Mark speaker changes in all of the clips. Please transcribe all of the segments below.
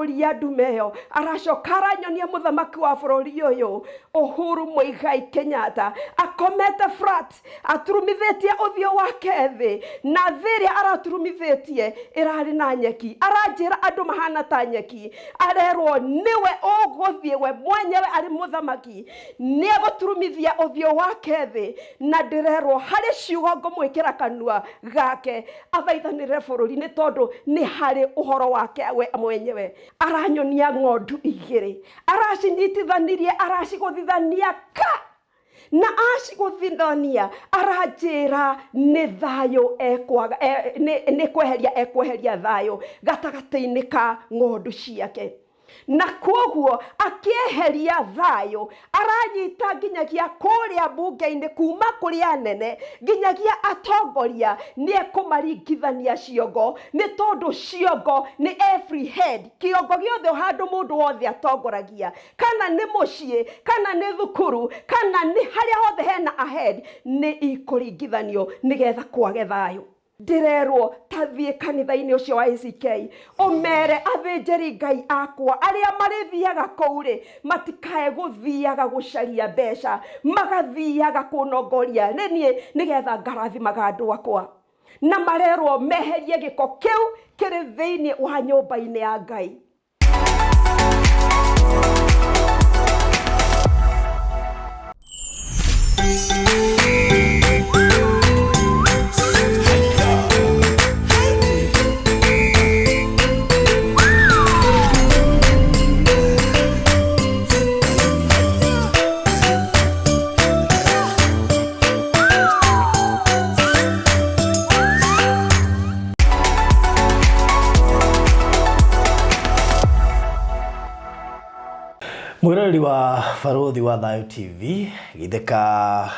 Speaker 1: arathũria ndumeyo aracoka aranyonia muthamaki wa bũrũri ũyũ Uhuru Muigai Kenyatta akomete flat aturumithitie ũthiũ wake thĩ na thĩrĩa araturumithitie ĩrarĩ na nyeki aranjĩra andũ mahana ta nyeki arerwo niwe ũgũthiĩ we mwenyewe arĩ muthamaki nĩegũturumithia ũthiũ wake thĩ na ndĩrerwo harĩ ciugo ngũmwĩkĩra kanua gake athaithanĩre bũrũri nĩ tondũ nĩ harĩ ũhoro wake we mwenyewe aranyonia ng'ondu igĩrĩ aracinyitithanirie aracigũthithania ka na acigũthithania aranjĩra nĩ thayũ ekwaga nĩ kweheria thayũ gatagatĩ-inĩ ka ng'ondu ciake na kwoguo akieheria thayũ aranyita nginyagia kũrĩa mbunge-inĩ kuma kũrĩ anene nginyagia atongoria nĩekũmaringithania ciongo nĩ tondũ ciongo nĩ every head kĩongo gĩothe handũ mũndũ wothe atongoragia kana nĩ mũciĩ kana nĩ thukuru kana nĩ harĩa hothe hena ahead nĩ ikũringithanio nĩgetha kwage thayũ ndirerwo tathiĩ kanitha-inĩ ũcio wa A.C.K ũmere athĩnjĩri Ngai akwa arĩa marĩthiaga kũu-rĩ matikae gũthiaga gũcaria mbeca magathiaga kũnongoria nĩniĩ nĩgetha ngarathimaga andũ akwa na marerwo meherie gĩko kĩu kĩrĩ thĩinĩ wa nyũmba-inĩ ya Ngai.
Speaker 2: Mwirori wa Barothi wa Thayo TV githeka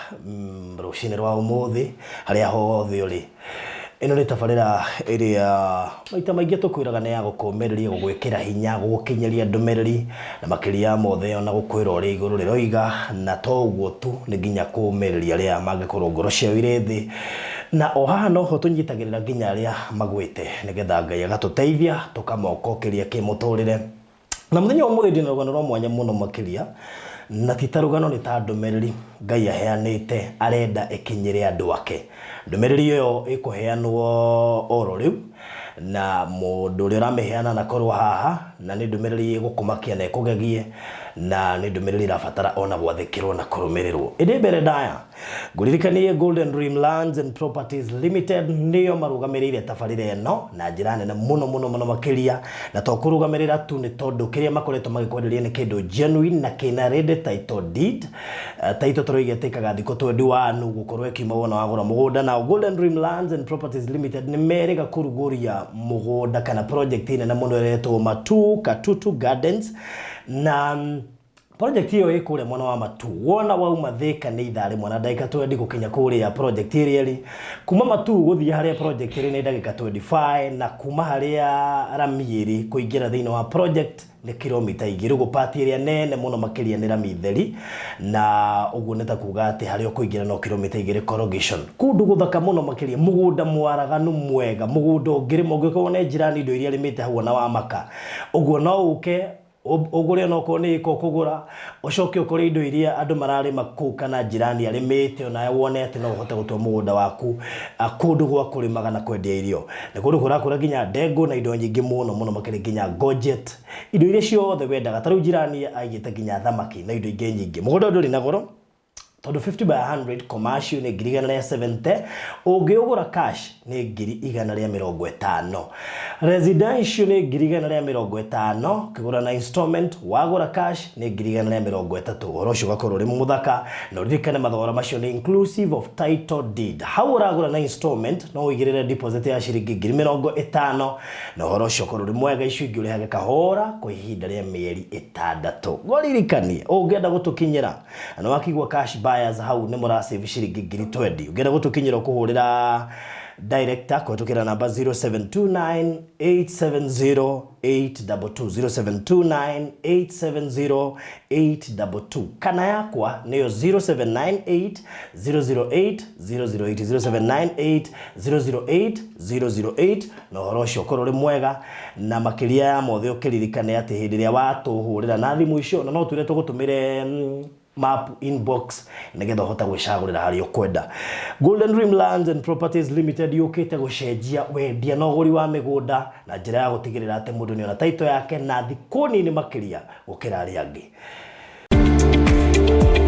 Speaker 2: rucini rwa umuthi haria hothe uri ino ni tabarira iria maita maingi tukwiraga ni ya gukomereria gugwikira hinya gugukinyeria ndumereri na makiria mothe ona gukwira uri iguru riroiga na to uguo tu ni nginya kumereria ria mangikorwo ngoro ciao ire thi na ohaha no ho tunyitagirira nginya ria magwite nigetha Ngai agatuteithia tukamokokeria kimuturire na muthenya umuthi ndina rugano rwa mwanya muno makiria na titarugano ni ta ndumereri Ngai aheanite arenda ikinyire andu ake ndumereri yo ikuheanwo oro riu na mundu uri ramiheana na korwo haha na ni ndumereri igukumakia na ikugegie na ni ndumereri irabatara ona gwathikirwo na kurumirirwo indi mbere ndaya nguririkanie Golden Dream Lands and Properties Limited niyo marugamirire tabarire eno na njira nene muno makiria na to kurugamirira tu ni tondu kiria makoretwo magikwenderia ni kindu genuine na kina ready title deed title toroige tekaga thiko 21 gukorwo kiuma wona wagura mugunda na Golden Dream Lands and Properties Limited ni merega kuruguria mugunda kana project ine na muno retwo Matu Katutu Gardens na project hiyo iko ule mwana wa Matu wona wauma thika ni ithari mwana dakika 20 gukinya kuri ya project iri kuma Matu guthii haria project iri ni dakika 25 na kuma haria Ramieri kuingira thina wa project ni kilomita igiri gupati iri nene muno makiria ni Ramitheri na uguo neta kuga ati haria kuingira no kilomita igiri corrugation kundu guthaka muno makiria mugunda mwaraganu mwega mugunda ungiri mogiko ne jirani indo iria limite hau na wa maka uguo no uke ogore no kone ko kugura ucoke ukore indo iria andu marari makuka na jirani arimite ona wonete no uhote gutwa mugunda waku akundu gwa kurimaga na kwendia irio ni kundu kurakura ginya ndego na indo nyingi muno makiri ginya gojet indo iria ciothe wendaga taru jirani aigite ginya thamaki na indo ingi nyingi mugunda nduri na goro tondu 50 by 100 commercial ni ngiri 170 ungiugura cash ni ngiri 150 residential ni ngiri 150 kigura na installment wagura cash ni ngiri 130 orosho gakoro ri muthaka no rikane mathogora macio ni inclusive of title deed how uragura na installment no wigirire deposit ya shiringi ngiri 50 na orosho koro ri mwega icio ingi urihage kahora kwa ihinda ria mieri 6 goririkanie ungenda gutukinyira no wakigwa cash buyers hau ni mura save shiringi ngiri 20 ungenda gutukinyira kuhurira director kwetukira namba 0729870822 0729870822 kana yakwa niyo 0798008008 0798008008 na horosho korore mwega na makiria ya mothe ukiririkane ati hindi ria watuhurira na thimu icio na no twire tugutumire map inbox nigetha hota gwicagurira hari ukwenda. Golden Dream Lands and Properties Limited yukite gucenjia wendia na uguri wa migunda na njira ya gutigirira ati mundu ni ona title yake na thikuni ni makiria gukira ari angi.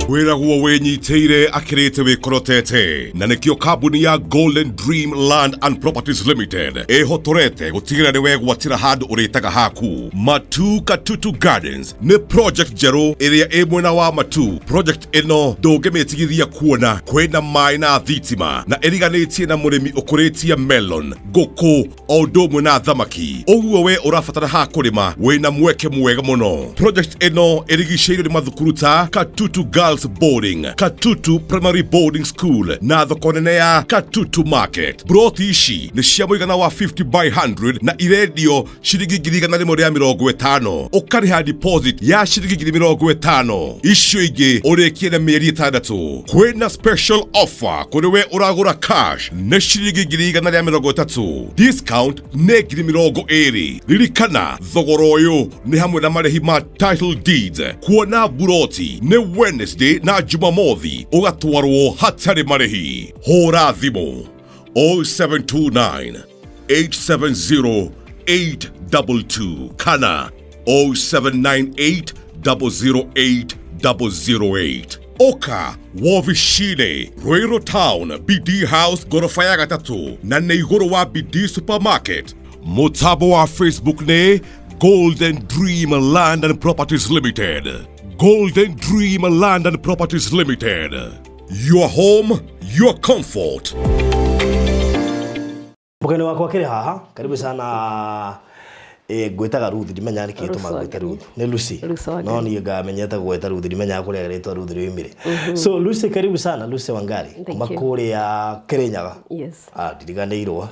Speaker 3: Wĩraguo wĩnyitĩire akĩrĩte wĩkorotete na nĩkĩo kambuni ya Golden Dream Land and Properties Limited ĩhotorete gũtigĩrĩra nĩ wegwatĩra handũ ũrĩtaga haku. Matu Katutu Gardens nĩ project njerũ ĩrĩa ĩ mwena wa Matu. Project ĩno ndũngĩmĩtigithia kuona kwĩna maĩ na thitima na ĩriganĩtie na mũrĩmi ũkũrĩtie melon, ngũkũ o ũndũ ũmwe na thamaki. Ũguo we ũrabatara ha kũrĩma wĩna mweke mwega mũno. Project ĩno ĩrigicĩirio nĩ mathukuru ta Katutu Girls Boarding, Katutu Primary Boarding School na thoko nene ya Katutu Market. Broti ici nĩ cia mũigana wa 50 by 100 na irendio ciringi 150. Ũkarĩha deposit ya ciringi 50. Icio ingĩ ũrĩkie na mĩeri 6. Kwĩna special offer kũrĩ we ũragũra cash nĩ ciringi 130. Discount nĩ 20. Ririkana thogora ũyũ nĩ hamwe na marĩhi ma title deeds. Kuona buroti nĩ Wednesday na Jumamothi ugatwarwo hatarĩ marĩhi. Hũra thimũ 0729 870 822 kana 0798 008 008. Oka Wovishine Ruiru Town BD House gorofa ya 3 na nĩ igũrũ wa BD Supermarket. Mũtambo wa Facebook nĩ Golden Dream Land and Properties Limited. Golden Dream Land and Properties Limited. Your home, your comfort.
Speaker 2: Mugeni wakwa kiri haha, karibu sana. Gwetaga Ruth ndimenya niki gituma gweta Ruth. Ni Lucy. No ni ngamenyete gweta Ruth ndimenya kuria ritwa Ruth riumire. So Lucy, karibu sana Lucy Wangari. Kuma kuria Kirinyaga.
Speaker 1: Yes.
Speaker 2: Ndiriganirwo.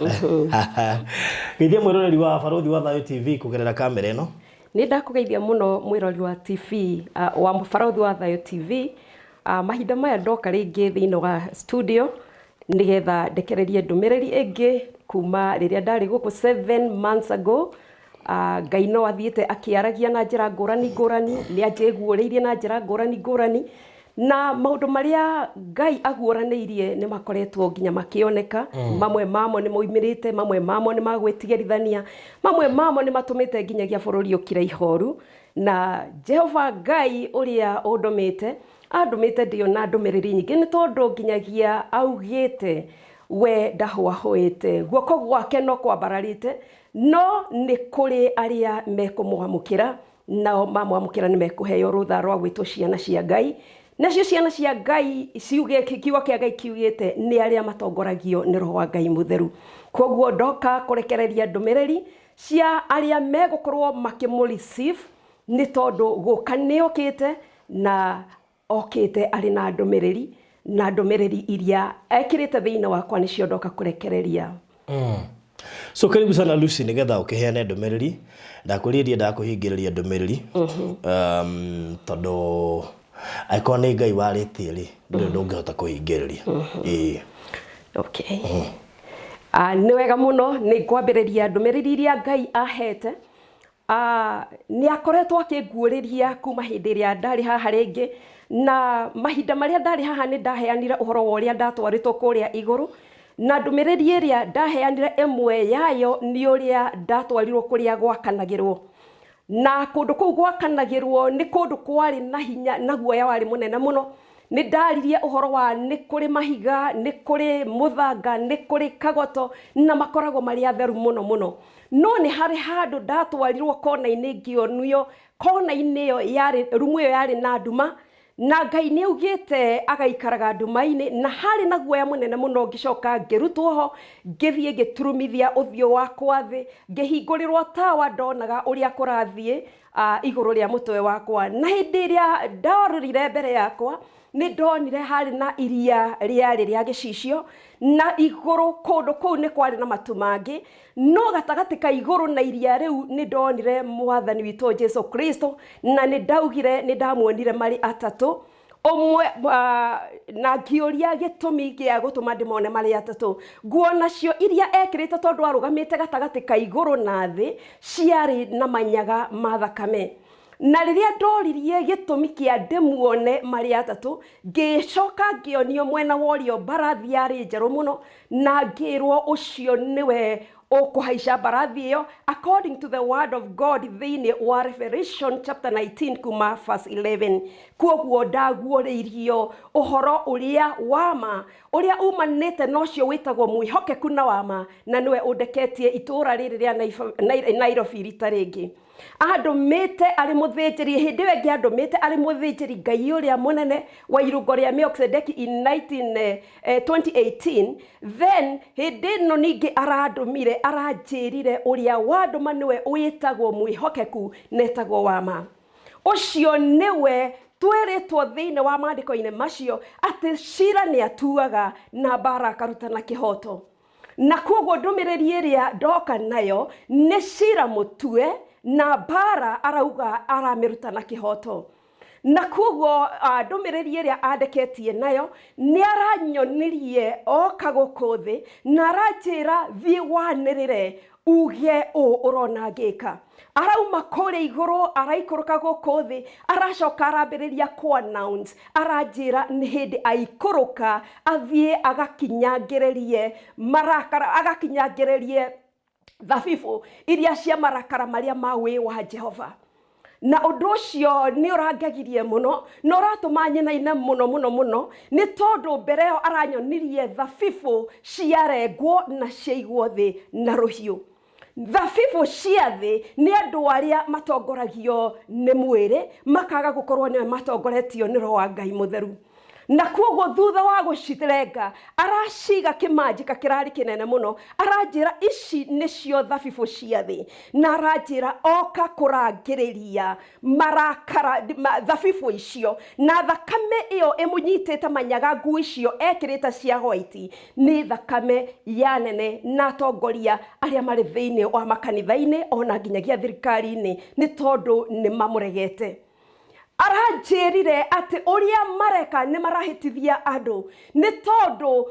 Speaker 2: Githia mwiroreri wa Barothi wa Thayo TV kugerera kamera ino.
Speaker 1: Nĩ ndakugeithia muno mwirori wa TV wa Barothi wa Thayo TV. Mahinda maya ndoka rĩngĩ thĩinĩ wa studio nigetha ndekererie ndũmĩrĩri ĩngĩ kuma rĩrĩa ndarĩ gũkũ 7 months ago. Ngai no athiĩte akĩaragia na njĩra ngũrani ngũrani, nĩ anjĩguũrĩirie na njĩra ngũrani ngũrani, na maũndũ marĩa Ngai aguũranĩirie nĩ makoretwo nginya makĩoneka. Mamwe mamo nĩ moimĩrĩte, mamwe mamo nĩ magwĩtigĩrithania, mamwe mamo nĩ matũmĩte nginyagia bũrũri ũkire ihoru. Na Jehova Ngai ũrĩa ũndũmĩte andũmĩte ndio na ndũmĩrĩri nyingĩ nĩ tondũ nginyagia augĩte we ndahũahũĩte, guoko gwake no kwambararĩte, no nĩ kũrĩ arĩa mekũmwamũkĩra, nao mamwamũkĩra nĩ mekũheo rũtha rwa gwĩtwo ciana cia Ngai. Nacio ciana cia Ngai ciuge kiugo kĩa Ngai kiugĩte nĩ arĩa matongoragio nĩ Roho wa Ngai Mũtheru. Koguo ndoka kũrekereria ndũmĩrĩri cia arĩa megũkorwo makĩmũreceive nĩ tondũ gũka nĩ okĩte na okĩte arĩ na ndũmĩrĩri, na ndũmĩrĩri iria ekĩrĩte thĩinĩ wakwa nĩcio ndoka kũrekereria.
Speaker 2: So karibu sana Lucy, nigetha ukiheane ndũmĩrĩri ndakũrĩria ndakũhingĩrĩria ndũmĩrĩri tondũ akorwo nĩ Ngai warĩtie rĩ ndũrĩ ndũngĩhota kũhingĩrĩria.
Speaker 1: Okay. Nĩ wega mũno nĩ kwambĩrĩria ndũmĩrĩri iria Ngai ahete. Nĩ akoretwo akĩnguũrĩria kuma hĩndĩ ĩrĩa ndarĩ haha rĩngĩ, na mahinda marĩa ndarĩ haha nĩ ndaheanire ũhoro wa ũrĩa ndatwarĩtwo kũrĩa igũrũ, na ndũmĩrĩri ĩrĩa ndaheanire ĩmwe yayo nĩ ũrĩa ndatwarirwo kũrĩa gwakanagĩrwo. Na kũndũ kũu gwakanagĩrwo nĩ kũndũ kwarĩ na hinya na guoya warĩ mũnene mũno. Nĩ ndaririe ũhoro wa nĩ kũrĩ mahiga, nĩ kũrĩ mũthanga, nĩ kũrĩ kagoto, na makoragwo marĩ atheru mũno mũno. No nĩ harĩ handũ ndatwarirwo kona-inĩ ngĩonio, kona-inĩ ĩyo yarĩ, rumu ĩyo yarĩ na nduma, na Ngai nĩ augĩte agaikaraga nduma-inĩ, na harĩ na guoya mũnene mũno. Ngĩcoka ngĩrutwo ho, ngĩthiĩ ngĩturumithia ũthiũ wakwa thĩ, ngĩhingũrĩrwo tawa ndonaga ũrĩa kũrathiĩ igũrũ rĩa mũtwe wakwa. Na hĩndĩ ĩrĩa ndarorire mbere yakwa nĩ ndonire harĩ na iria rĩarĩ rĩa gĩcicio na igũrũ kũndũ kũu nĩ kwarĩ na matu mangĩ, no gatagatĩ ka igũrũ na iria rĩu nĩ ndonire Mwathani witũ Jesu Kristo, na nĩ ndaugire nĩ ndamuonire marĩ atatũ. Omwe na ngĩũria gĩtũmi gĩa gũtũma ndĩmone marĩ atatũ. Nguo nacio iria ekĩrĩte tondũ arũgamĩte gatagatĩ ka igũrũ na thĩ ciarĩ na manyaga ma thakame. Na rĩrĩa ndoririe gĩtũmi kĩa ndĩmuone marĩ atatũ, ngĩcoka ngĩonio mwena wa ũrĩo mbarathi yarĩ njerũ mũno, na ngĩrwo ũcio nĩwe ũkũhaica mbarathi ĩyo according to the word of God thĩinĩ wa Revelation chapter 19 kuma verse 11. Kuoguo ndaguũrĩirio ũhoro ũrĩa wama, ũrĩa umanĩte na ũcio wĩtagwo mwĩhokeku na wama, na nĩwe ũndeketie itũũra rĩrĩ rĩa Nairobi rita rĩngĩ. Andũmĩte arĩ mũthĩnjĩri, hĩndĩ ĩyo ĩngĩ andũmĩte arĩ mũthĩnjĩri Ngai ũrĩa mũnene wa irũngo rĩa Melchizedek in 2018. Then hĩndĩ ĩno ningĩ arandũmire, aranjĩrire ũrĩa wandũma nĩwe wĩtagwo mwĩhokeku na etagwo wama. Ũcio nĩwe twĩrĩtwo thĩinĩ wa maandĩko-inĩ macio atĩ cira nĩ atuaga na mbara akarutana kĩhoto. Na kuoguo ndũmĩrĩri ĩrĩa ndoka nayo nĩ cira mũtue na mbara arauga aramĩruta na kĩhoto. Na kuoguo ndũmĩrĩri ĩrĩa andeketie nayo nĩ aranyonirie oka gũkũ thĩ na aranjĩra thiĩ wanĩrĩre uge ũũ ũrona ngĩka. Arauma kũrĩa igũrũ, araikũrũka gũkũ thĩ, aracoka arambĩrĩria ku-announce, aranjĩra nĩ hĩndĩ aikũrũka athiĩ agakinyangĩrĩrie marakara, agakinyangĩrĩrie thabibũ iria cia marakara marĩa ma wĩ wa Jehova. Na ũndũ ũcio nĩ ũrangegirie mũno, na ũratũma nyenaine mũno, nĩ tondũ mbere ĩyo aranyonirie thabibũ ciarengwo na ciaigwo thĩ na rũhiũ. Thabibũ cia thĩ nĩ andũ arĩa matongoragio nĩ mwĩrĩ, makaga gũkorwo nĩwe matongoretio nĩ Roho wa Ngai mũtheru. Na kuoguo thutha wa gũcirenga araciga kĩmanjĩka kĩrarĩ kĩnene mũno, aranjĩra ici nĩcio thabibũ cia thĩ, na aranjĩra oka kũrangĩrĩria marakara thabibũ icio, na thakame ĩyo ĩmũnyitĩte manyaga, nguo icio ekĩrĩte cia white nĩ thakame ya nene na atongoria arĩa marĩ thĩinĩ wa makanitha-inĩ ona nginyagia thirikari-inĩ, nĩ tondũ nĩ mamũregete. Aranjĩrire atĩ ũrĩa mareka nĩ marahĩtithia andũ, nĩ tondũ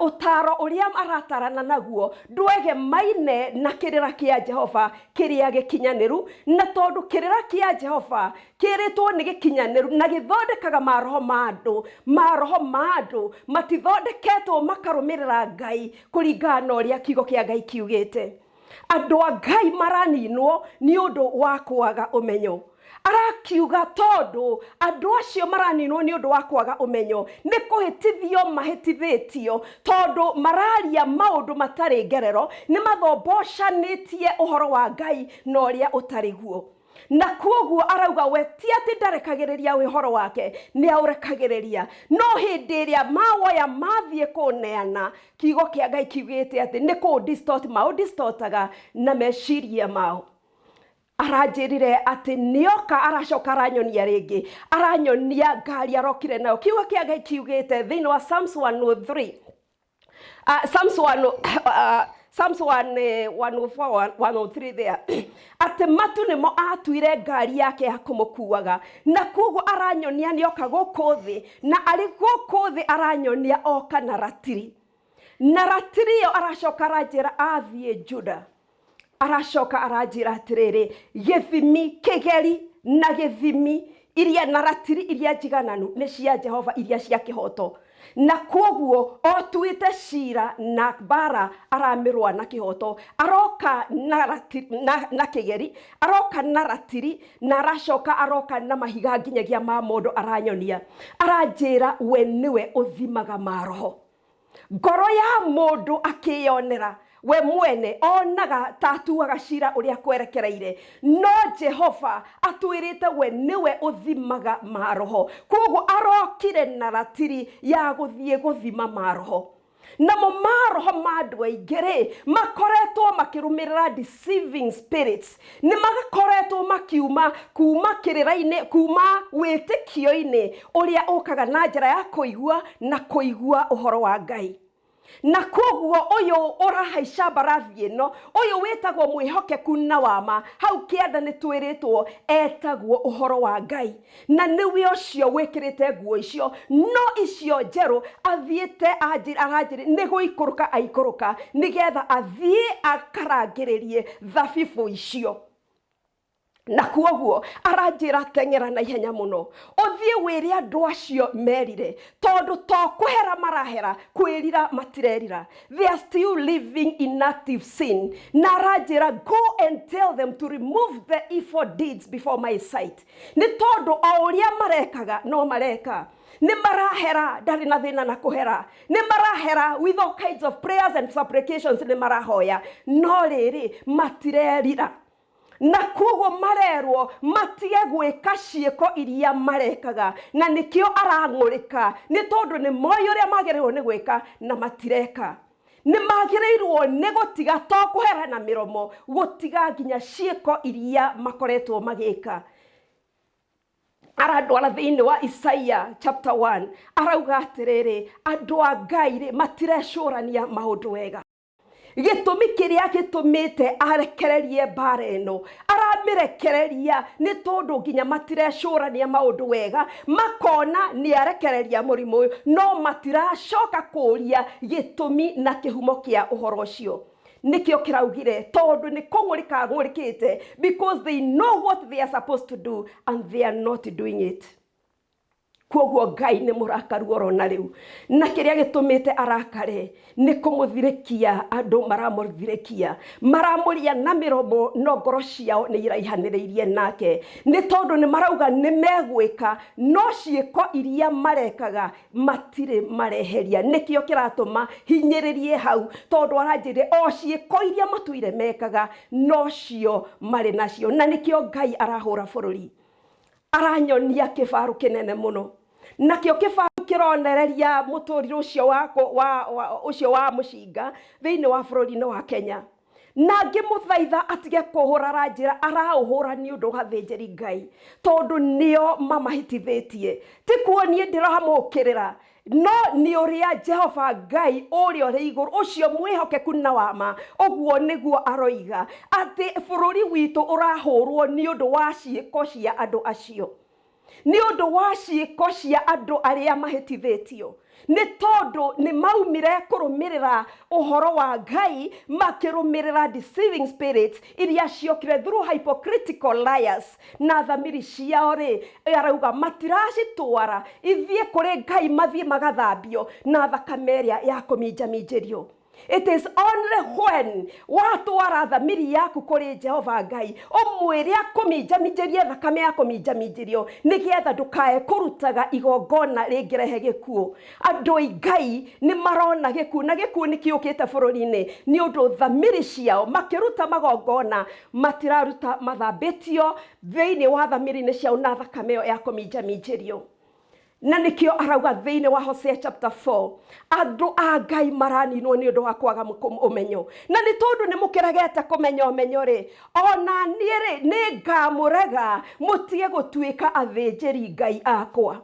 Speaker 1: ũtaro ũrĩa aratarana naguo ndwegemaine na kĩrĩra kĩa Jehova kĩrĩa gĩkinyanĩru, na tondũ kĩrĩra kĩa Jehova kĩrĩtwo nĩ gĩkinyanĩru na gĩthondekaga maroho ma andũ matithondeketwo makarũmĩrĩra Ngai kũringana na ũrĩa kiugo kĩa Ngai kiugĩte. Andũ a Ngai maraninwo nĩ ũndũ wa kwaga ũmenyo. Arakiuga tondũ andũ acio maraninwo nĩ ũndũ wa kwaga ũmenyo, nĩ kũhĩtithio mahĩtithĩtio tondũ mararia maũndũ matarĩ ngerero, nĩ mathombocanĩtie ũhoro wa Ngai na ũrĩa ũtarĩ guo. Na kuoguo arauga we ti atĩ ndarekagĩrĩria ũhoro wake, nĩ aũrekagĩrĩria, no hĩndĩ ĩrĩa mawoya mathiĩ kũneana, kiugo kĩa Ngai kiugĩte atĩ nĩ kũ-distort maũ-distortaga na meciria mao. Aranjĩrire atĩ nĩoka aracoka aranyonia rĩngĩ, aranyonia ngari arokire nayo. Kiugo kĩa Ngai kiugĩte thĩinĩ wa Psalms 103, Psalms 103 there, atĩ matu nĩmo atuire ngari yake ya kũmũkuaga. Na kuoguo aranyonia nĩoka gũkũ thĩ, na arĩ gũkũ thĩ aranyonia oka na ratiri. Na ratiri ĩyo aracoka aranjĩra athiĩ Juda. Aracoka aranjĩra atĩrĩrĩ, gĩthimi kĩgeri na gĩthimi iria na ratiri iria njigananu nĩ cia Jehova iria cia kĩhoto. Na kuoguo otuĩte cira na mbara aramĩrũa na kĩhoto, aroka na kĩgeri, aroka na ratiri, na aracoka aroka na mahiga nginyagia ma mũndũ aranyonia. Aranjĩra we nĩwe ũthimaga maroho. Ngoro ya mũndũ akĩyonera we mwene onaga tatuaga cira ũrĩa kwerekereire, no Jehova atwĩrĩte we nĩwe ũthimaga maroho. Koguo arokire na ratiri ya gũthiĩ gũthima maroho. namo maroho ma andũ aingĩ rĩ makoretwo makĩrũmĩrĩra deceiving spirits, nĩ magakoretwo makiuma kuma kĩrĩra-inĩ, kuma wĩtĩkio-inĩ ũrĩa ũkaga na njĩra ya kũigua na kũigua ũhoro wa Ngai. Na koguo ũyũ ũrahaica mbarathi ĩno, ũyũ wĩtagwo mwĩhokeku na wama, hau kĩanda nĩ twĩrĩtwo etagwo ũhoro wa Ngai, na nĩwe ũcio wĩkĩrĩte nguo icio, no icio njerũ athiĩte aranjĩrĩ nĩ gũikũrũka aikũrũka nĩgetha athiĩ akarangĩrĩrie thabibũ icio. Na kuoguo aranjĩra teng'era na ihenya mũno ũthiĩ wĩre andũ acio merire, tondũ to kũhera marahera, kwĩrira matirerira. They are still living in active sin. Na aranjĩra go and tell them to remove the evil deeds before my sight. Nĩ tondũ o ũrĩa marekaga no mareka. Nĩ marahera ndarĩ na thĩna na kũhera, nĩ marahera with all kinds of prayers and supplications, nĩ marahoya, no rĩrĩ matirerira. Na koguo marerwo matige gwĩka ciĩko iria marekaga, na nĩkĩo arang'ũrĩka nĩ tondũ nĩ moĩ ũrĩa magĩrĩirwo nĩ gwĩka na matireka. Nĩ magĩrĩirwo nĩ gũtiga to kũhera na mĩromo, gũtiga nginya ciĩko iria makoretwo magĩka. Arandwara thĩinĩ wa Isaiah chapter 1 arauga atĩrĩrĩ, andũ a Ngai matirecũrania maũndũ wega. Gĩtũmi kĩrĩa gĩtũmĩte arekererie mbara ĩno, aramĩrekereria nĩ tondũ nginya matirecũrania maũndũ wega, makona nĩ arekereria mũrimũ ũyũ, no matiracoka kũũria gĩtũmi na kĩhumo kĩa ũhoro ũcio. Nikio kĩraugire tondũ nĩ kũng'ũrĩka ng'ũrĩkĩte, because they know what they are supposed to do and they are not doing it. Koguo Ngai nĩ mũrakaru oro na rĩu, na kĩrĩa gĩtũmĩte arakare nĩ kũmũthirĩkia andũ maramũthirĩkia, maramũria na mĩromo no ngoro ciao nĩ iraihanĩrĩirie nake, nĩ tondũ nĩ marauga nĩ megwĩka no ciĩko iria marekaga matirĩ mareheria. Nĩkĩo kĩratũma hinyĩrĩrie hau, tondũ aranjĩre o ciĩko iria matuire mekaga no cio marĩ nacio, na nĩkĩo Ngai arahũra bũrũri. Aranyonia kĩbarũ kĩnene mũno, nakĩo kĩbarũ kĩronereria mũtũrĩre ũcio wa mũcinga thĩinĩ wa bũrũri-inĩ wa Kenya. Na ngĩmũthaitha atige kũhũra, aranjĩra araũhũra nĩ ũndũ wa athĩnjĩri Ngai, tondũ nĩo mamahĩtithĩtie, ti kuonie ndĩramũkĩrĩra, no nĩ ũrĩa Jehova Ngai ũrĩa ũrĩ igũrũ ũcio mwĩhokeku na wama, ũguo nĩguo aroiga atĩ bũrũri witũ ũrahũrwo nĩ ũndũ wa ciĩko cia andũ acio, nĩ ũndũ wa ciĩko cia andũ arĩa mahĩtithĩtio, nĩ tondũ nĩ maumire kũrũmĩrĩra ũhoro wa Ngai makĩrũmĩrĩra deceiving spirits iria ciokire through hypocritical liars, na thamiri ciao rĩ arauga matiracitwara ithiĩ kũrĩ Ngai mathiĩ magathambio na thakame ĩrĩa ya kũminjaminjĩrio. It is only when watwara thamiri yaku kũrĩ Jehova Ngai ũmwĩre akũminjaminjĩrie thakame ya kũminjaminjĩrio, nĩgetha ndũkae kũrutaga igongona rĩngĩrehe gĩkuũ. Andũ a Ngai nĩ marona gĩkuũ, na gĩkuũ nĩ kĩũkĩte bũrũri-inĩ nĩ ũndũ thamiri ciao makĩruta magongona matiraruta mathambĩtio thĩinĩ wa thamiri-inĩ ciao na thakame ya kũminjaminjĩrio. Na nĩkĩo arauga thĩinĩ wa Hosea chapter 4 andũ a Ngai maraninwo nĩ ũndũ wa kwaga ũmenyo, na nĩ tondũ nĩ mũkĩregete kũmenya ũmenyo rĩ, ona niĩ rĩ nĩ ngamũrega mũtige gũtuĩka athĩnjĩri Ngai akwa.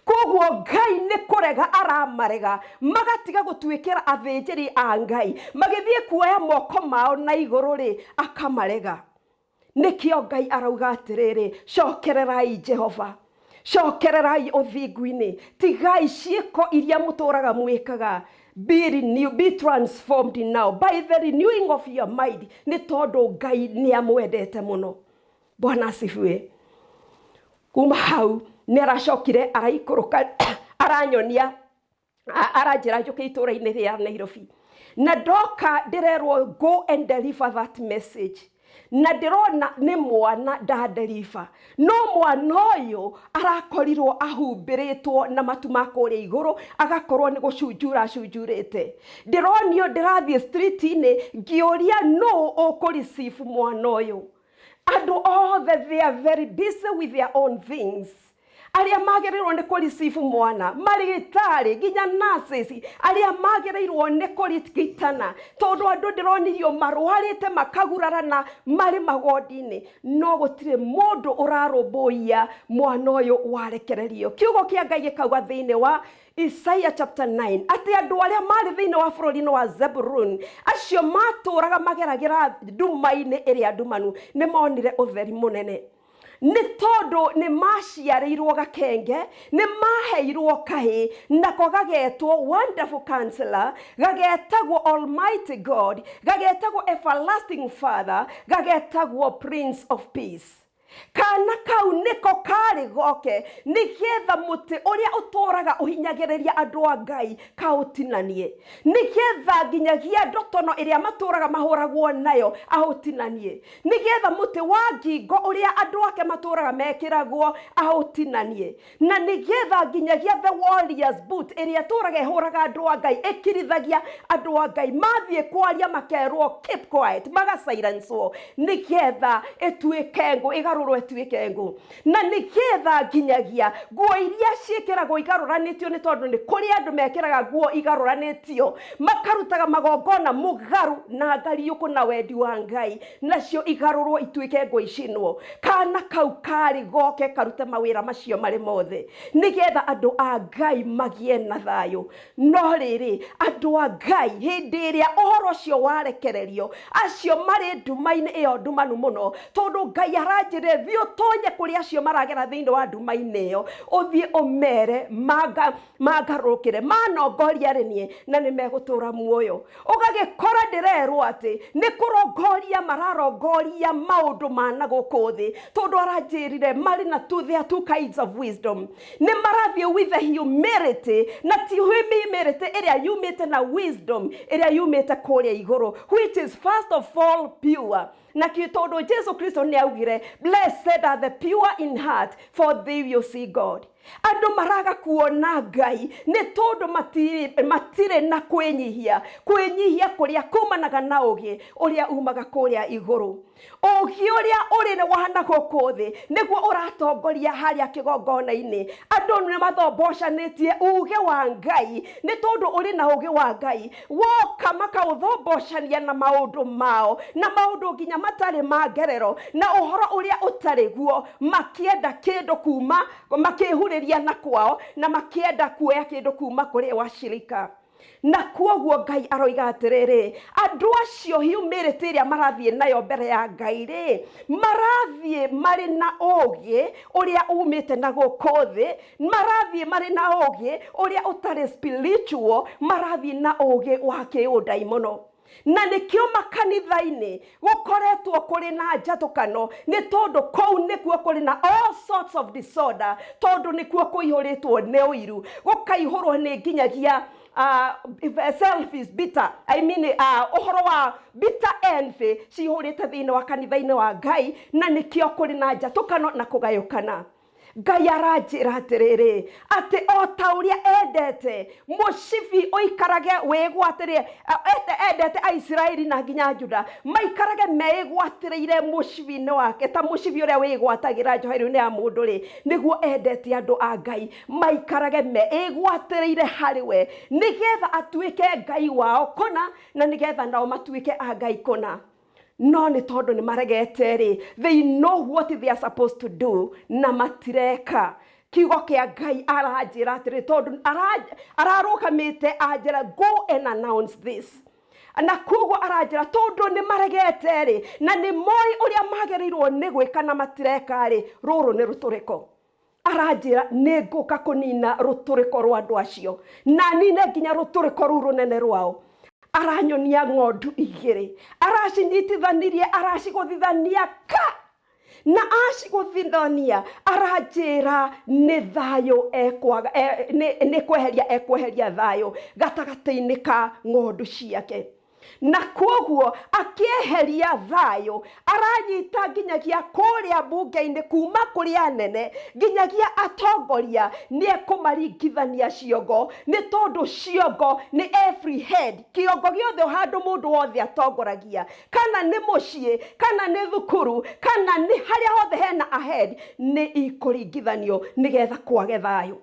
Speaker 1: Koguo Ngai nĩ kũrega aramarega magatiga gũtuĩkĩra athĩnjĩri a Ngai, magĩthiĩ kuoya moko mao na igũrũ rĩ akamarega. Nĩkĩo Ngai arauga atĩrĩrĩ, cokererai Jehova, cokererai ũthingu-inĩ, tigai ciĩko iria mũtũraga mwĩkaga. Be transformed now by the renewing of your mind, nĩ tondũ Ngai nĩ amwendete mũno. Bwana asifiwe. Kuma hau nĩ aracokire araikũrũka aranyonia aranjĩra njũke itũra-inĩ rĩa Nairobi, na ndoka ndĩrerwo go and deliver that message. Na ndĩrona nĩ mwana ndadeliver, no mwana ũyũ arakorirwo ahumbĩrĩtwo na matu ma kũrĩa igũrũ, agakorwo nĩ gũcunjura acunjurĩte. Ndĩronio ndĩrathiĩ street-inĩ ngĩũria no ũkũreceive mwana ũyũ. Andũ othe they are very busy with their own things. aria magereirwo nĩ kũrisifu mwana, marigitari nginya nurses aria magereirwo nĩ kũrigitana, tondu andu ndironirio marwarite makagurarana mari magodi-inĩ, no gũtirĩ mũndũ ũrarũmbũiya mwana ũyũ warekererio. Kiugo kĩa Ngai gĩkauga thĩinĩ wa Isaiah chapter 9 ati andu aria mari thiini wa bururi-ini wa Zebulun acio matũraga mageragira nduma-ini iria ndumanu ni monire utheri munene, ni tondu ni maciarĩirwo gakenge, ni maheirwo kahi, nako gagetwo Wonderful Counselor, gagetagwo Almighty God, gagetagwo Everlasting Father, gagetagwo Prince of Peace. Kana kau niko kari goke nigetha muti uria utoraga uhinyagiriria andu a Ngai kautinanie, nigetha nginyagia ndotono iria maturaga mahuragwo nayo ahutinanie, nigetha muti wa ngingo uria andu ake maturaga mekiragwo ahutinanie, na nigetha nginyagia the warrior's boot iria turaga ihuraga andu a Ngai ikirithagia andu a Ngai mathie kwaria makerwo keep quiet maga silence wo, nigetha etuike ngo igarurwo etuike ngo, na nigetha nginyagia nguo iria ciikiragwo igaruranitio ni tondu ni kuri andu mekiraga nguo igaruranitio makarutaga magongona mugaru na ngariuku na wendi wa Ngai, nacio igarurwo ituike ngo icinwo. Kana kau kari goke karute mawira macio mari mothe nigetha andu a Ngai magie na thayo. No riri andu a Ngai hindi iria uhoro cio warekererio acio mari nduma-ini iyo ndumanu muno, tondu Ngai aranjire thio tonye kuri acio maragera thiini wa nduma-ini iyo uthie umere magarukire manongoria renie na ni megutura muoyo. Ugagikora ndirerwo ati ni kurongoria mararongoria maundu managuku thi, tondu aranjirire mari na two kinds of wisdom, ni marathie with the humility, na ti humility iria yumite na wisdom iria yumite kuria iguru, which is first of all pure. Na kitondo Jesu Kristo ni augire blessed are the pure in heart for they will see God. Andu maraga kuona Ngai ni tondu matire na kwenyihia kuria kumanaga na ugi uria umaga kuria iguru. Ugi uria uri ni wahana guku thi niguo uratongoria haria kigongona-ini. Andu ni mathombocanitie ugi wa Ngai ni tondu uri na ugi wa Ngai, woka makauthombocania na maundu mao na maundu nginya matari magerero na uhoro uria utari guo, makienda kindu kuma makihuriria na kwao na makienda kuoya kindu kuma kuri washirika. Na kuoguo Ngai aroiga atiriri andu acio humility iria marathie nayo mbere ya Ngai ri marathie mari na ugi uria umite na guku thi, marathie mari na ugi uria utari spiritual, marathie na ugi wa kiundaimono. Na nikio makanitha-ini gukoretwo kuri na njatukano ni tondu kou nikuo kuri na all sorts of disorder, tondu nikuo kuihuritwo ni uiru, gukaihurwo ni nginyagia selfish bitter, uhoro wa bitter envy cihurite thiini wa kanitha-ini wa Ngai, na nikio kuri na njatukano na kugayukana. Ngai aranjira atiriri ati o ta uria endete mucibi oikarage wigwatire endete Aisiraeli na nginya Juda maikarage meigwatiriire mucibi-ini wake ta mucibi uria wigwatagira njohero-ini ya mundu ri, niguo endete andu a Ngai maikarage meigwatiriire hariwe nigetha atuike Ngai wao kona na nigetha nao matuike a Ngai kona. No ni tondu ni maregete ri, they know what they are supposed to do na matireka. Kiugo kia Ngai aranjira atiri tondu ararugamite anjira go and announce this. Na kugo aranjira tondu ni maregete ri na ni moi uria magereirwo ni gwika na matireka ri, ruru ni ruturiko. Aranjira ni nguka kunina ruturiko rwa andu acio na nine nginya ruturiko ruru nene rwao. Aranyonia ng'ondu igiri, aracinyitithanirie, araciguthithania ka na aciguthithania aranjira ni thayo ekwaga ni kweheria ekweheria thayo gatagati-ini ka ng'ondu ciake. na kwoguo akieheria thayo aranyita nginyagia kuria bunge-ini kuma kuri anene nginyagia atongoria ni ekumaringithania ciongo ni tondu ciongo ni every head kiongo giothe handu mundu wothe atongoragia kana ni mucii kana ni thukuru kana ni haria hothe hena ahead ni ikuringithanio nigetha kwage thayo.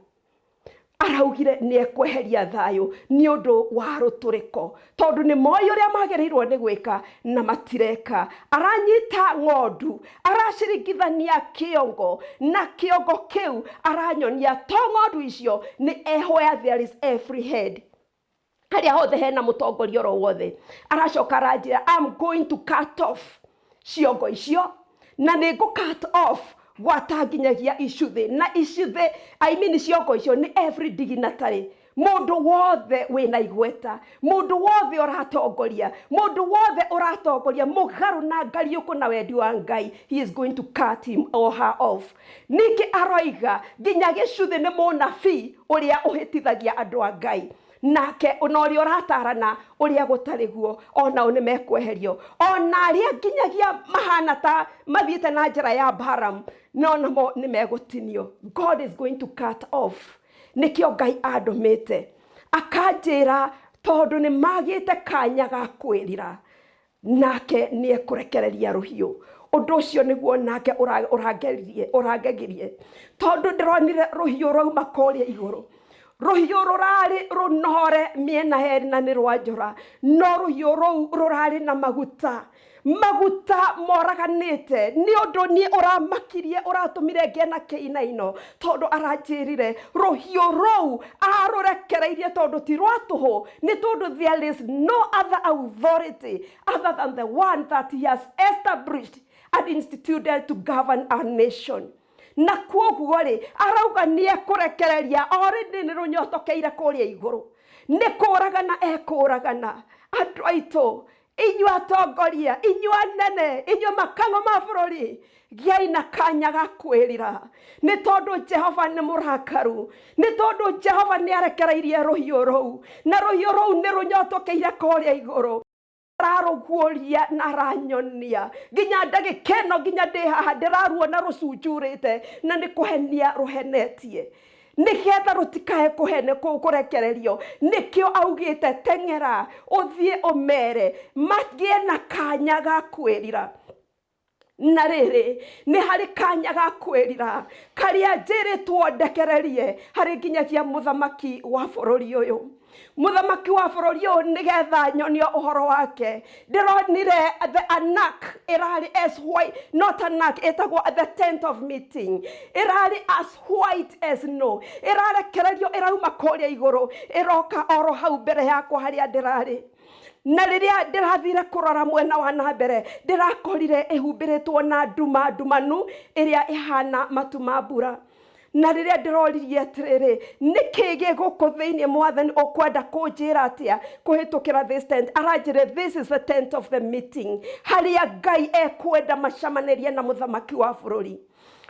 Speaker 1: Araugire ni ekweheria thayo ni undu wa ruturiko tondu ni moyo uria magereirwo ni gwika na matireka. Aranyita ng'ondu araciringithania kiongo na kiongo kiu aranyonia to ng'ondu icio ni where there is every head haria hothe hena mutongoria ro wothe. Aracoka aranjira I'm going to cut off ciongo icio na ni go cut off gwata nginyagia icuthe na icuthe ciongo icio ni every dignitary mundu wothe wina igweta mundu wothe uratongoria mugaru na ngariuku na wendi wa Ngai. He is going to cut him or her off. Niki aroiga nginyagia icuthe ni munabii uria uhitithagia andu a Ngai nake onori oratarana uria gutariguo ona one mekweherio ona aria nginyagia mahana ta mathiete na njira ya Baram no namo ni megutinio. God is going to cut off. Nikio Ngai adomete akanjira tondu ni magite kanya ga kwirira nake ni ekurekereria ruhiu. Undu ucio niguo nake urangegirie tondu ndironire ruhiu rauma koria iguru. Ruhiu rurari runore miena heri na ni rwanjora no ruhiu rurari na maguta moraganite ni undu ni uramakirie uratumire ngena kiinaino tondu aranjirire ruhiu rou arurekereirie tondu ti rwatuhu ni tondu there is no other authority other than the one that he has established and instituted to govern our nation. Na kwoguo ri arauga ni ekurekereria already ni runyotokeire kuria iguru ni kuragana ekuragana andu aitu inyu atongoria inyu anene inyu makango ma bururi giai na kanya ga kwirira ni tondu Jehova ni murakaru ni tondu Jehova ni arekereirie ruhiu rou na ruhiu rou ni runyotokeire kuria iguru araroguoria na aranyonia nginya ndagikeno nginya ndi haha ndiraruona rucunjurite na ni kuhenia ruhenetie nigetha rutikae kuhene kurekererio nikio augite tengera uthie umere magie na kanya ga kwirira. Na riri ni hari kanya ga kwirira karia njiritwo ndekererie hari nginyagia muthamaki wa bururi uyu. Muthamaki wa bururi uyu nigetha nyonio uhoro wake ndironire the anak irari as white not anak etagwo the tent of meeting irari as white as snow irarekererio irauma koria iguru iroka oro hau mbere yakwa haria ndirari. Na riria ndirathire kurora mwena wa na mbere ndirakorire ihumbiritwo na ndumanu iria ihana matuma mbura. Na riria ndiroririe atiriri nikigi guku thiini mwathani ukwenda kunjira atia kuhitukira this tent. Aranjire this is the tent of the meeting haria Ngai ekwenda macamanirie na muthamaki wa bururi.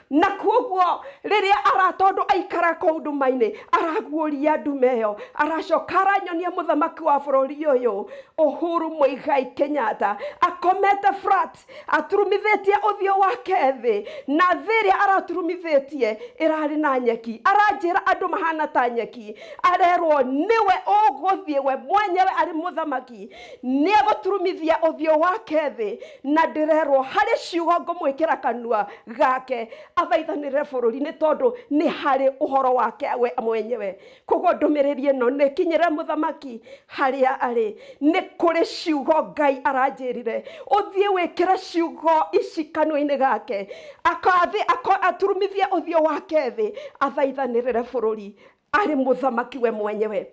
Speaker 1: Na kwoguo riria aratondu aikara kou nduma-ini araguoria ndumeyo aracoka aranyonia muthamaki wa bururi uyu Uhuru Muigai Kenyatta akomete flat aturumithitie uthio wake thi na thiria araturumithitie irari na nyeki. Aranjira andu mahana ta nyeki arerwo niwe uguthie we mwenyewe ari muthamaki ni aguturumithia uthio wake thi na ndirerwo hari ciugo ngumwikira kanua gake athaithanire bururi ni tondu ni hari uhoro wake we mwenyewe. Koguo ndumiriri no ni kinyire muthamaki haria ari ni kuri ciugo Ngai aranjirire uthie wikire ciugo ici kanua-ini gake aturumithie uthio wake thi athaithanire bururi ari muthamaki we mwenyewe.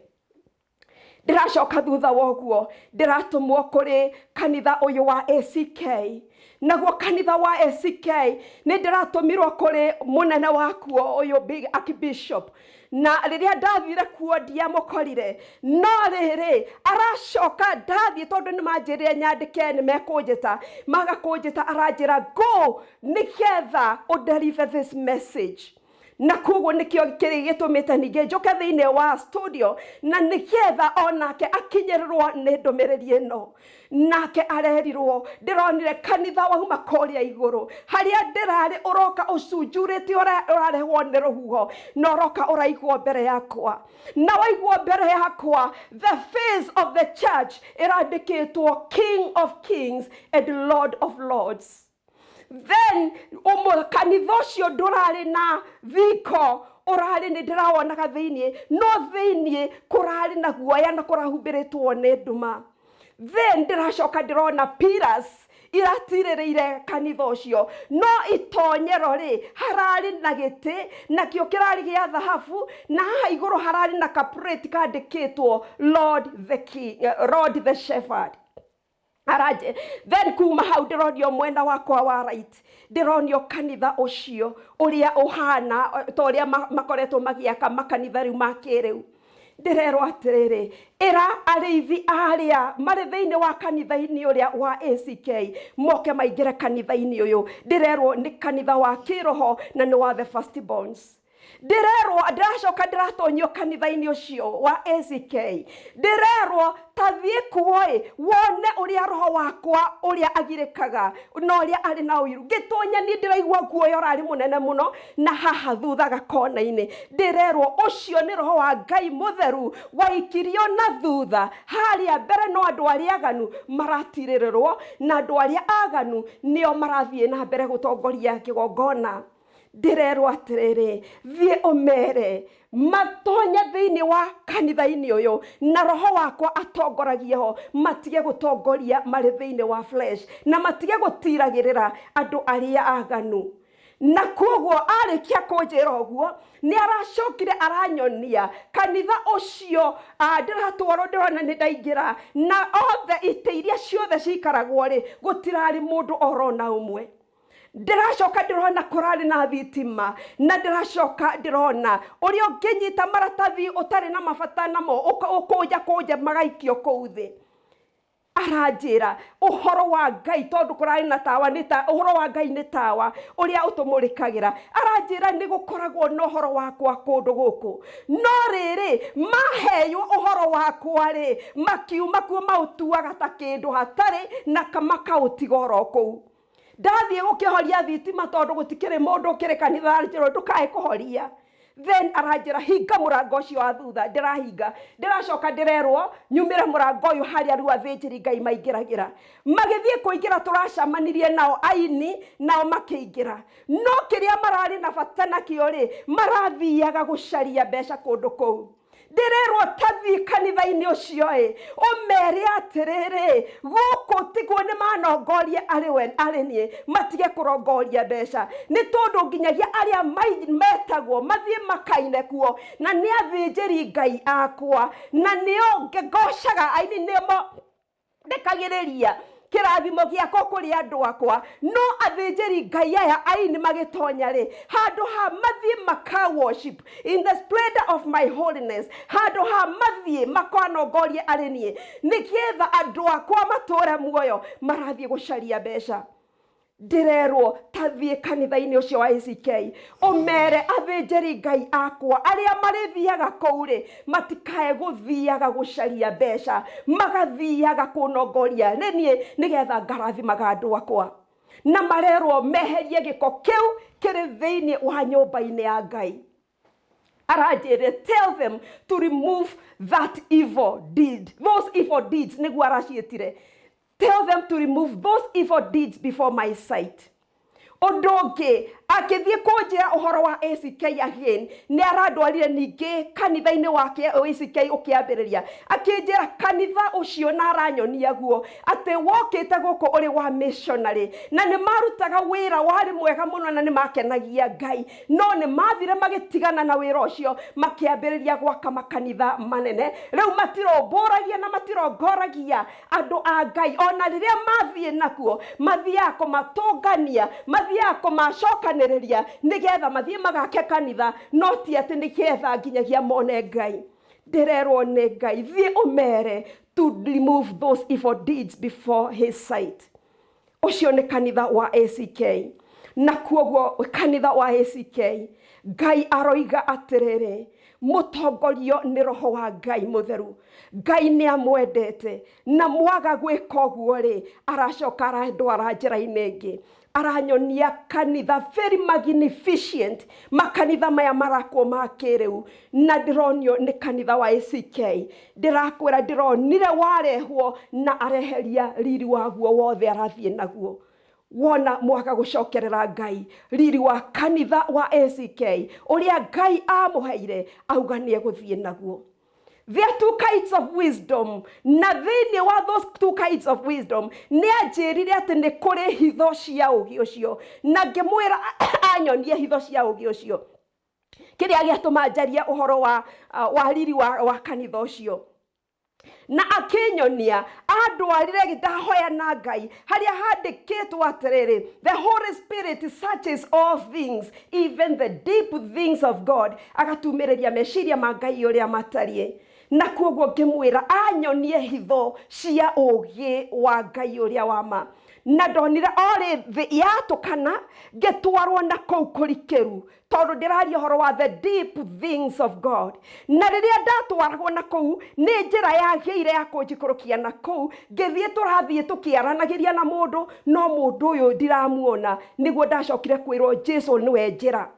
Speaker 1: Ndiracoka thutha woguo ndiratumwo kuri kanitha uyu wa A.C.K. Naguo kanitha wa A.C.K ni ndiratumiro kuri munene wakuo uyu big archbishop na riria ndathire kuo ndiamukorire no riri aracoka ndathie tondu ni manjirire nyandike ni mekunjita magakunjita aranjira go nigetha udeliver this message. na koguo nikio kiri gitumite ninge njoke thiine wa studio na nigetha onake akinyererwo ni ndomereri ino nake arerirwo ndironire kanitha wauma koria iguru haria ndirari uroka ucunjurite urarehwo ni ruhuho na uroka uraigwo mbere yakwa na waigwo mbere yakwa the face of the church irandikitwo King of Kings and Lord of Lords. Then kanitha ucio ndurari na thiko urari ni ndirawonaga thiini no thiini kurari na guoya na kurahumbiritwo ni nduma. Then ndiracoka ndirona pillars iratirereire kanitha ucio no itonyero ri harari na giti na kio kirari gia thahabu na haha iguru harari na kapreti kandikitwo Lord the King, Lord the Shepherd. Araje then kuma hau ndironio mwenda wakwa wa right ndironio kanitha ucio uria uhana to uria makoretwo magiaka makanitha riu makiriu ndirerwo atiriri era arithi aria mari thiini wa kanitha-ini uria wa A.C.K moke maingire kanitha-ini uyu ndirerwo ni kanitha wa kiroho na ni wa the firstborns. Ndirerwo ndiracoka ndiratonyo kanitha-ini ucio wa A.C.K ndirerwo tathie kuoi wone uria roho wakwa uria agirikaga no uria ari na uiru gitonya ni ndiraigwa guoya urari munene muno na haha thutha gakona-ini ndirerwo ucio ni roho wa Ngai mutheru waikirio na thutha haria mbere no andu aria aganu maratirirwo na andu aria aganu nio marathie na mbere gutongoria kigongona. Ndirerwo atiriri thie umere matonya thiini wa kanitha-ini uyu na roho wakwa atongoragie ho matige gutongoria mari thiini wa flesh na matige gutiragirira andu aria aganu. Na koguo arikia kunjira uguo ni aracokire aranyonia kanitha ucio ndiratwaro ndirona ni ndaingira na othe ite iria ciothe cikaragwo ri gutirari mundu orona umwe. Ndiracoka ndirona kurari na thitima na ndiracoka ndirona uria unginyita maratathi utari na mabata namo ukuja magaikio kuu thi. Aranjira uhoro wa Ngai tondu kurari na tawa ni ta uhoro wa Ngai ni tawa uria utumurikagira. Aranjira ni gukoragwo no uhoro wakwa kundu guku no riri maheyo uhoro wakwa ri makiuma kuo mautuaga ta kindu hatari na kamakautiga kuu. Ndathie gukihoria thitima tondu gutikire mundu kire kanitha arjiro ndukae kuhoria. Then aranjira hinga murango ucio wa thutha ndirahinga ndiracoka ndirerwo nyumire murango uyu haria riu athinjiri Ngai maingiragira magithie kuingira turacamanirie nao aini nao makiingira no kiria marari na bata nakio ri marathiaga gucaria mbeca kundu kuu. Ndirerwo tathi kanitha-ini ucio umere atiriri guku tigwo ni manongoria ari nie matige kurongoria mbeca ni tondu nginyagia aria metagwo mathie makaine kuo na ni athinjiri Ngai akwa na nio ngocaga aini nimo ndekagiriria kirathimo giako kuri andu akwa no athinjiri Ngai aya aini magitonya ri handu ha mathie maka worship in the splendor of my holiness handu ha mathie makanongorie ari nie nikietha andu akwa mature muoyo marathie gucaria mbeca. Ndirerwo tathie kanitha-ini ucio wa A.C.K umere athinjiri Ngai akwa aria marithiaga kuu ri matikae guthiaga gucaria mbeca magathiaga kunongoria ni nie nigetha ngarathimaga andu akwa na marerwo meherie giko kiu kiri thiini wa nyumba-ini ya Ngai. Aranjire tell them to remove that evil deed, those evil deeds niguo aracietire. Tell them to remove those evil deeds before my sight. Odonge akithie kunjira uhoro wa A.C.K again ni aradwarire ningi kanitha-ini wake A.C.K ukiambiriria akinjira kanitha ucio na aranyonia guo ati wokite guku uri wa missionary na ni marutaga wira wari mwega muno na ni makenagia Ngai no ni mathire magitigana na wira ucio makiambiriria gwaka makanitha manene riu matiromburagia na matirongoragia andu a Ngai ona riria mathie nakuo mathia kumatungania mathia kumacokaniriria nigetha mathie magake kanitha no ti ati nigetha nginyagia mone Ngai. Ndirerwo ni Ngai thie umere to remove those evil deeds before his sight. Ucio ni kanitha wa A.C.K na kuoguo kanitha wa A.C.K Ngai aroiga atiriri, mutongorio ni roho wa Ngai mutheru. Ngai ni amwendete na mwaga gwika uguo ri aracoka arandwara njira-ini ingi. Aranyonia kanitha very magnificent, makanitha maya marakwo ma kiriu, na ndironio ni kanitha wa A.C.K. Ndirakwira ndironire warehwo na areheria riri waguo wothe arathie naguo. Wona mwaga gucokerera Ngai riri wa kanitha wa A.C.K. uria Ngai amuheire auga ni eguthie naguo. There are two kinds of wisdom. Na thini wa those two kinds of wisdom ni anjirire ati ni kuri hitho cia ugi ucio, na ngimwira anyonie hitho cia ugi ucio. Kiria giatuma njarie uhoro wa riri wa kanitha ucio. Na akinyonia andwarire ndahoya na Ngai haria handikitwo atiriri, the Holy Spirit searches all things, even the deep things of God. Agatumiriria meciria ma Ngai uria matarie. Na kuoguo ngimwira anyonie hitho cia ugi wa Ngai uria wama. Na ndonire ori thi yatukana ngitwarwo na kou kurikiru, tondu ndiraria horo wa the deep things of God. Na riria ndatwaragwo na kou ni njira yagiire ya kunjikurukia na kou, ngithie turathie tukiaranagiria na mundu, no mundu uyu ndiramuona, niguo ndacokire kwirwo Jesu niwe njira.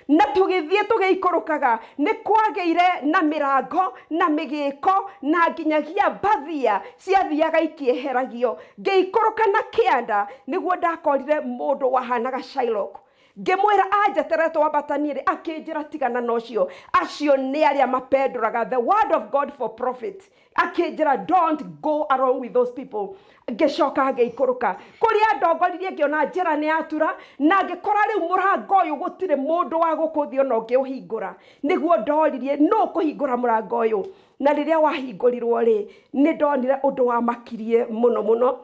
Speaker 1: Na tugithie tugiikurukaga ni kwageire na mirango na migiko na nginyagia bathia ciathiaga ikieheragio. Ngiikuruka na kianda niguo ndakorire mundu wahanaga Shylock. Ngimwira anjeteretwo wabatanire akinjira tigana nocio, acio ni aria mapenduraga the word of God for profit. Akinjira don't go along with those people. Ngicoka ngiikuruka kuria ndongoririe ngiona njira ni atura, na ngikora riu murango uyu gutire mundu wa gukuthio no ngiuhingura. Niguo ndoririe no kuhingura murango uyu, na riria wahingurirwo ri ni ndonire undu wa makirie muno muno,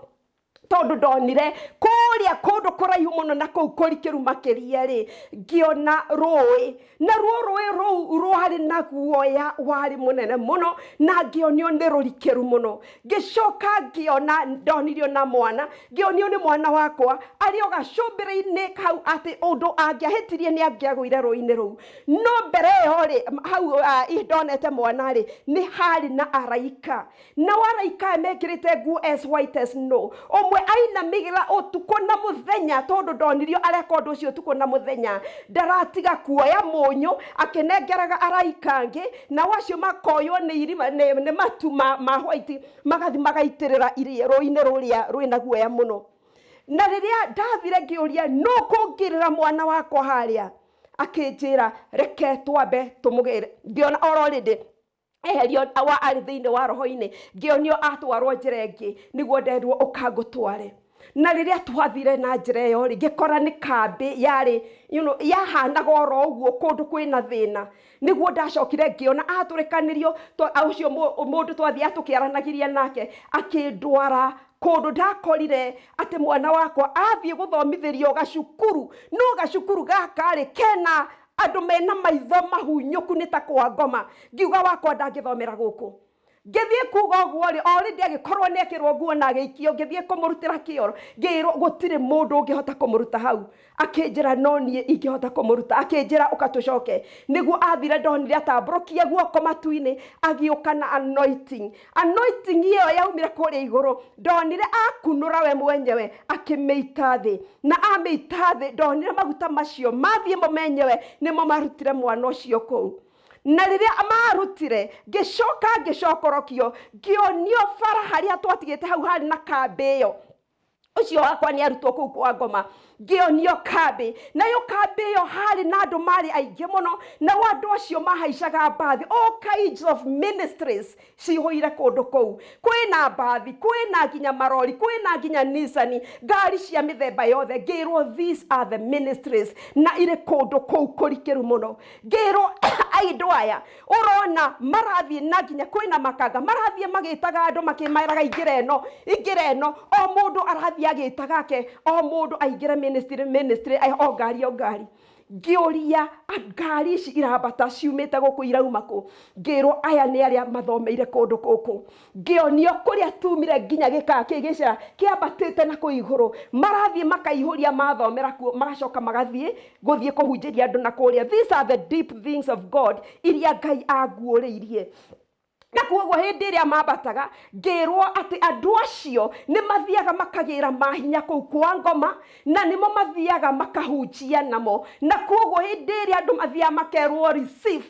Speaker 1: tondu ndonire kuria kundu kuraihu muno na kou kurikiru makiria ri ngiona rui, na rui ruu rwari na guoya wari munene muno, na ngionio ni rurikiru muno. Ngicoka ngiona ndonirio na mwana, ngionio ni mwana wakwa ario gacumbiri-ini kau ati undu angiahitirie ni angiagwire rui-ini ruu. No mbere yo ri hau ndonete mwana ri ni hari na araika, na araika mekirite nguo as white as snow. Omwe aina migira utuko na muthenya, tondu ndonirio areka undu ucio utuko na muthenya. Ndaratiga kuoya munyu akinengeraga araikangi, na wacio makoywo ni irima ni matu ma white magathi magaitirira rui-ini ruria rwina guoya muno. Na riria ndathire ngiuria no kungirira mwana wakwa haria, akinjira reke twambe tumugire. Ngiona already eherio wa ari thiini wa roho-ini, ngionio atwarwo njira ingi niguo nderwo ukangutware. Na riria twathire na njira iyo ri ngikora ni kambi yari yahanaga oro uguo kundu kwina thina. Niguo ndacokire ngiona aturikanirio ucio mundu twathie tukiaranagiria nake akindwara kundu ndakorire ati mwana wakwa athie guthomithirio gacukuru, no gacukuru gaka ri kena andu mena maitho mahunyuku ni ta kwa ngoma. Ngiuga wakwa ndangithomera guku. Ngithie kuga uguo ri already agikorwo nekirwo nguo na ageikio, ngithie kumurutira kioro ngirwo gutire mundu ungihota kumuruta hau. Akinjira no nie ingihota kumuruta, akinjira ukatucoke. Niguo athire ndonire atambrokia guoko matu-ini agiuka na anointing iyo yaumire kuria iguru. Ndonire akunura we mwenyewe akimeita thi, na ameita thi ndonire maguta macio mathie mo menyewe nimo marutire mwana ucio kou. Na riria amarutire ngicokorokio ngionio bara haria twatigite hau hari na kambi iyo. Ucio wakwa ni arutwo kou kwa ngoma, ngionio kambi, nayo kambi iyo hari na andu mari aingi muno, na andu acio mahaicaga mbathi. All kinds of ministries cihoire kundu kou. Kwina mbathi, kwina nginya marori, kwina nginya nisani, ngari cia mithemba yothe. Ngirwo these are the ministries na ire kundu kou kurikiru muno. Ngirwo aindo aya urona marathie na nginya kwina makanga marathie magitaga andu makimairaga ingira eno o mundu arathie agitagake o mundu aingire ministry o ngari. ngĩũria ngari ici irambata ciumĩte gũkũ irauma kũ, ngĩrwo aya nĩ arĩa mathomeire kũndũ gũkũ, ngĩonio kũrĩa tumire nginya gĩkaya kĩgĩcĩra kĩambatĩte na kũu igũrũ, marathiĩ makaihũria mathomera kuo magacoka magathiĩ gũthiĩ kũhunjĩria andũ na kũrĩa. These are the deep things of God iria Ngai anguũrĩirie. Na kuoguo hĩndĩ ĩrĩa mambataga ngĩrwo atĩ andũ acio nĩ mathiaga makagĩra mahinya kũu kwa ngoma, na nĩmo mathiaga makahunjia namo. Na kuoguo hĩndĩ ĩrĩa andũ mathiaga makerwo receive,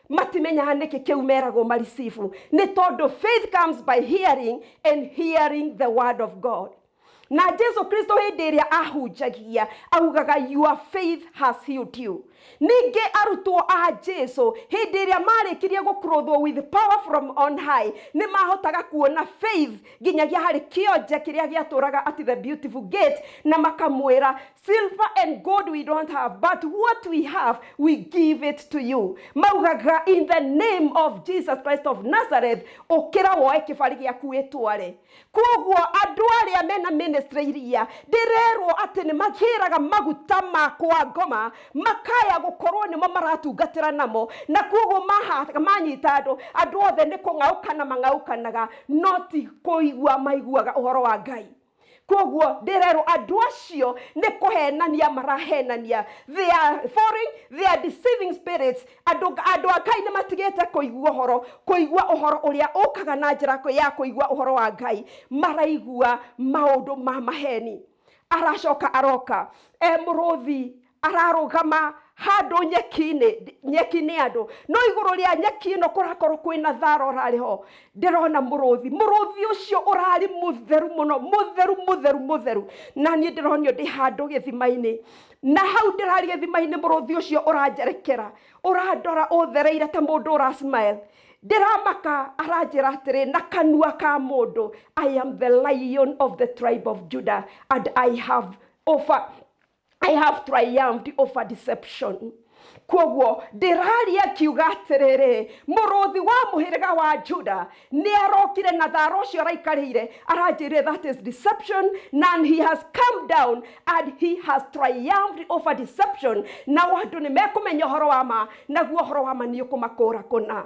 Speaker 1: matimenyaga nĩkĩ kĩu meragwo ma-receive. Nĩ tondũ faith comes by hearing, and hearing the word of God. Na Jesu Kristo hĩndĩ ĩrĩa ahunjagia augaga your faith has healed you. Ningĩ arutwo a Jesu hĩndĩ ĩrĩa marĩkirie gũkũrũthwo with power from on high, nĩ mahotaga kuona faith nginyagia harĩ kĩonje kĩrĩa gĩatũraga at the beautiful gate, na makamwĩra silver and gold we don't have, but what we have we give it to you. Maugaga in the name of Jesus Christ of Nazareth, ũkĩra woe kĩbarĩ gĩaku wĩtware. Kuoguo andũ arĩa mena ministry iria ndĩrerwo atĩ nĩ magĩraga maguta ma kwa ngoma, makaya gũkorwo nĩmo maratungatĩra namo, na kuoguo manyita andũ othe nĩ kũng'aũkana mang'aũkanaga, no ti kũigua maiguaga ũhoro wa Ngai. Kuoguo ndĩrerwo andũ acio nĩ kũhenania marahenania. They are foreign, they are deceiving spirits. Andũ a Ngai nĩ matigĩte kũigua ũhoro ũrĩa ũkaga na njĩra ya kũigua ũhoro wa Ngai, maraigua maũndũ ma maheni. Aracoka aroka mũrũthi ararũgama handũ nyeki-inĩ andũ, no igũrũ rĩa nyeki ĩno kũrakorwo kwĩna thara ũrarĩ-ho. Ndĩrona mũrũthi ũcio ũrarĩ mũtheru mũno, mũtheru, na niĩ ndĩronio ndĩ handũ gĩthima-inĩ, na hau ndĩrarĩ gĩthima-inĩ mũrũthi ũcio ũranjerekera, ũrandora ũthereire ta mũndũ ũrasmile. Ndiramaka aranjĩra atĩrĩ na kanua ka mũndũ, I am the lion of the tribe of Judah, and I have triumphed over deception. Kuoguo ndĩraria kiuga atĩrĩrĩ, mũrũthi wa mũhĩrĩga wa Judah nĩ arokire na thara ũcio araikarĩire, aranjĩrire that is deception, and he has come down and he has triumphed over deception. Na andũ nĩ mekũmenya ũhoro wa ma, naguo ũhoro wa ma nĩ ũkũmakũra kũna.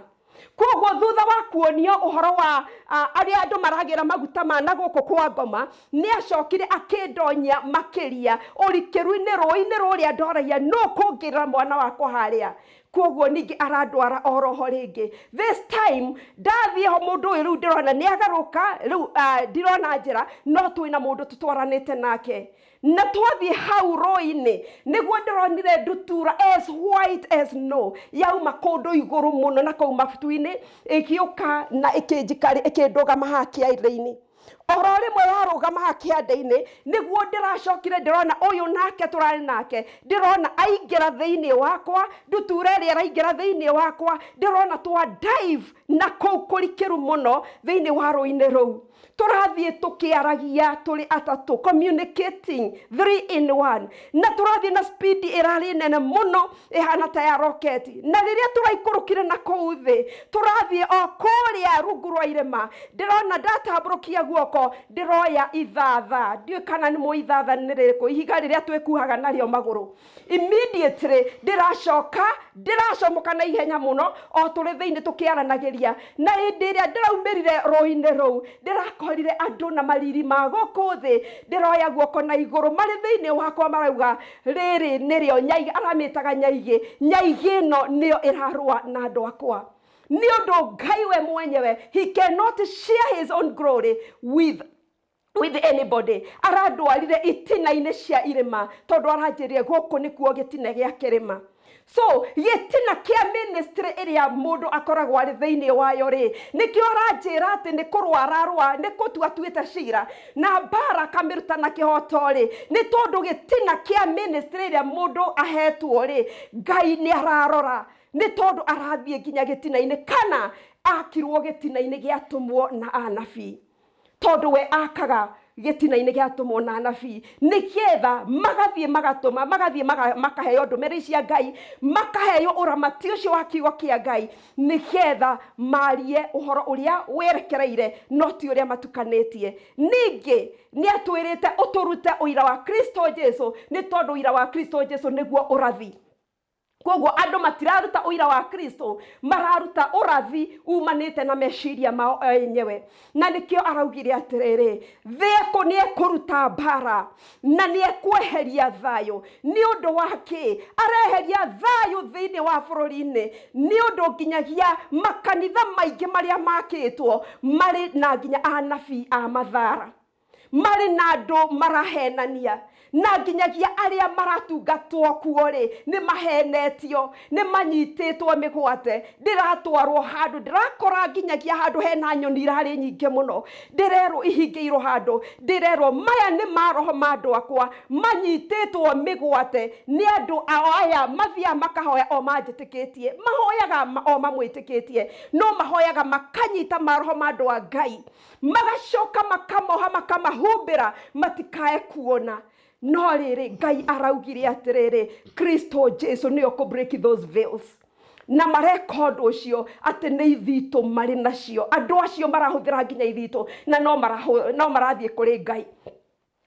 Speaker 1: Kuoguo thutha wa kuonio ũhoro wa arĩa andũ maragĩra maguta ma na gũkũ kwa ngoma, nĩ acokire akĩndonya makĩria ũrikĩru-inĩ rũĩ-inĩ rũrĩa ndoragia no kũngĩrĩra mwana wakwa harĩa. Kuoguo ningĩ arandwara oroho rĩngĩ. This time ndathiĩ ho mũndũ ũyũ rĩu ndĩrona nĩ agarũka, rĩu ndirona njĩra, no twĩna mũndũ tũtwaranĩte nake. Na twathiĩ hau rũĩ-inĩ nĩguo ndĩronire ndutura as white as snow yauma kũndũ igũrũ mũno na kũu mabutu-inĩ, ĩgĩũka na ĩkĩndũgama haha kĩanda-inĩ. Oro rĩmwe yarũgama haha kĩanda-inĩ nĩguo ndĩracokire ndĩrona ũyũ nake tũrarĩ nake, ndĩrona aingĩra thĩinĩ wakwa, ndutura ĩrĩa ĩraingĩra thĩinĩ wakwa, ndĩrona twa dive na kũu kũrikĩru mũno thĩinĩ wa rũĩ-inĩ rũu. Tũrathiĩ tũkĩaragia tũrĩ atatũ, communicating 3 in 1, na tũrathiĩ na speed ĩrarĩ nene mũno ĩhana ta ya rocket. Na rĩrĩa tũraikũrũkire na kũu thĩ, tũrathiĩ o kũrĩa rungu rwa irĩma, ndĩrona ndatambũrũkia guoko ndĩroya ithatha, ndiũĩ kana nĩ mũĩ ithatha nĩ rĩrĩkũ, ihiga rĩrĩa twĩkuhaga narĩo magũrũ. Immediately ndĩracomoka na ihenya mũno o tũrĩ thĩinĩ tũkĩaranagĩria, na hĩndĩ ĩrĩa ndĩraumĩrire rũĩ-inĩ rũu ndĩrakorire andũ na mariri ma gũkũ thĩ, ndĩroya guoko na igũrũ marĩ thĩinĩ wakwa marauga rĩrĩ nĩrĩo nyaigĩ, aramĩtaga nyaigĩ ĩno nĩyo ĩrarũa na andũ akwa. Nĩ ũndũ Ngai we mwenyewe, he cannot share his own glory with anybody. Arandwarire itina-inĩ cia irĩma tondũ aranjĩrire gũkũ nĩkuo gĩtina gĩa kĩrĩma. So gĩtina kĩa ministry ĩrĩa mũndũ akoragwo arĩ thĩinĩ wayo rĩ, nĩkĩo aranjĩra atĩ nĩ kũrũa nĩ gũtua atuĩte cira na mbara kamĩruta na kĩhoto rĩ, nĩ tondũ gĩtina kĩa ministry ĩrĩa mũndũ ahetwo rĩ, Ngai nĩ ararora, nĩ tondũ arathiĩ nginya gĩtina-inĩ, kana akirwo gĩtina-inĩ gĩatũmwo na anabii, tondũ we akaga gĩtina-inĩ gĩatũmwo na anabii nĩgetha magathiĩ makaheo ndũmĩrĩri cia Ngai, makaheo ũramati ũcio wa kiugo kĩa Ngai, nĩgetha marie ũhoro ũrĩa werekereire no ti ũrĩa matukanĩtie. Ningĩ nĩ atwĩrĩte ũtũrute ũira wa Kristo Jesu, nĩ tondũ ũira wa Kristo Jesu nĩguo ũrathi. Koguo andu matiraruta uira wa Kristo, mararuta urathi umanite na meciria mao enyewe. Na nikio araugire atiriri, theko ni ekuruta bara na ni ekweheria thayo. Ni undu wake areheria thayo thiini wa bururi-ini, ni undu nginyagia makanitha maingi maria makitwo mari na nginya anabii a mathara, mari na andu marahenania, na nginyagia aria maratungatwo kuo ri ni mahenetio, ni manyititwo migwate. Ndiratwarwo handu, ndirakora nginyagia handu hena nyoni irari nyingi muno, ndirerwo ihingiirwo handu, ndirerwo maya ni maroho ma andu akwa manyititwo migwate ni andu aya mathia makahoya o manjitikitie, mahoyaga o mamwitikitie, no mahoyaga makanyita maroho ma andu a Ngai, magacoka makamoha makamahumbira matikae kuona. No riri Ngai araugire atiriri, Kristo Jesu ni oku break those veils. Na marecord ucio ati ni ithito mari nacio, andu acio marahuthira nginya ithito, na no marathie kuri Ngai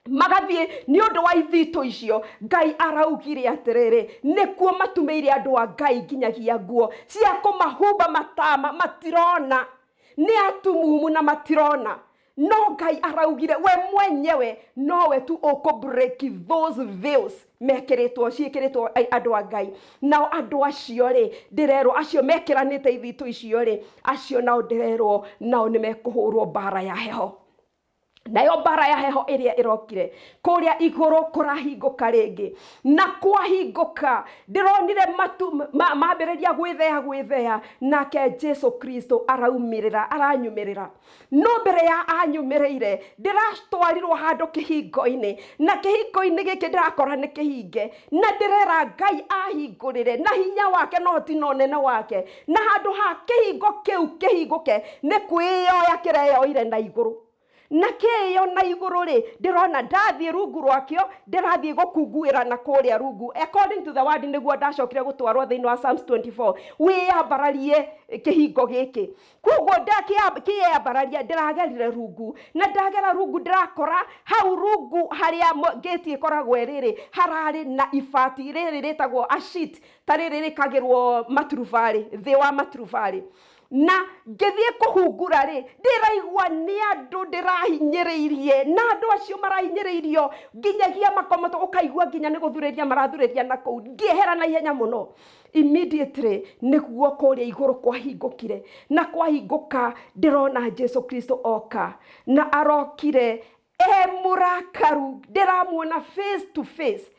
Speaker 1: magathie ni undu wa ithito icio. Ngai araugire atiriri, nikuo matumeire andu a Ngai nginyagia nguo cia kumahumba matama matirona, ni atumumu na matirona. No Ngai araugire we mwenyewe nowe tu uko break those veils mekeretwo ciekeretwo andu a Ngai. Nao andu acio ri ndirerwo acio mekeranite ithito icio ri, acio nao ndirerwo nao ni mekuhurwo bara ya heho. Nayo bara ya heho iria irokire kuria iguru kurahinguka ringi, na kwahinguka ndironire matu mambiriria gwithea nake Jesu Kristo aranyumirira. No mbere ya anyumirire ndirastwarirwo handu kihingo-ini, na kihingo-ini giki ndirakora ni kihinge, na ndirera Ngai ahingurire na hinya wake no ti no nene wake, na handu ha kihingo kiu kihinguke ni kwioya kireyoire na iguru. Na keyo na iguru ri ndirona ndathie rungu rwakio, ndirathie gukunguira na kuria rungu. According to the word niguo ndacokire gutwarwo thiini wa Psalms 24, wiyambararie kihingo giki. Koguo ndakiyambararia ndiragerire rungu, na ndagera rungu ndirakora hau rungu haria gate ikoragwo riri harari na ifati riri ritagwo a sheet tariri rikagirwo maturubari, thi wa maturubari. Na ngithie kuhungura ri ndiraigua ni andu ndirahinyiriirie, na andu acio marahinyiriirio nginyagia makomato ukaigua nginya ni guthuriria marathuriria na kou, ngihera na ihenya muno. Immediately niguo kuria iguru kwahingukire, na kwahinguka ndirona Jesu Kristo oka na arokire murakaru, ndiramuona face to face,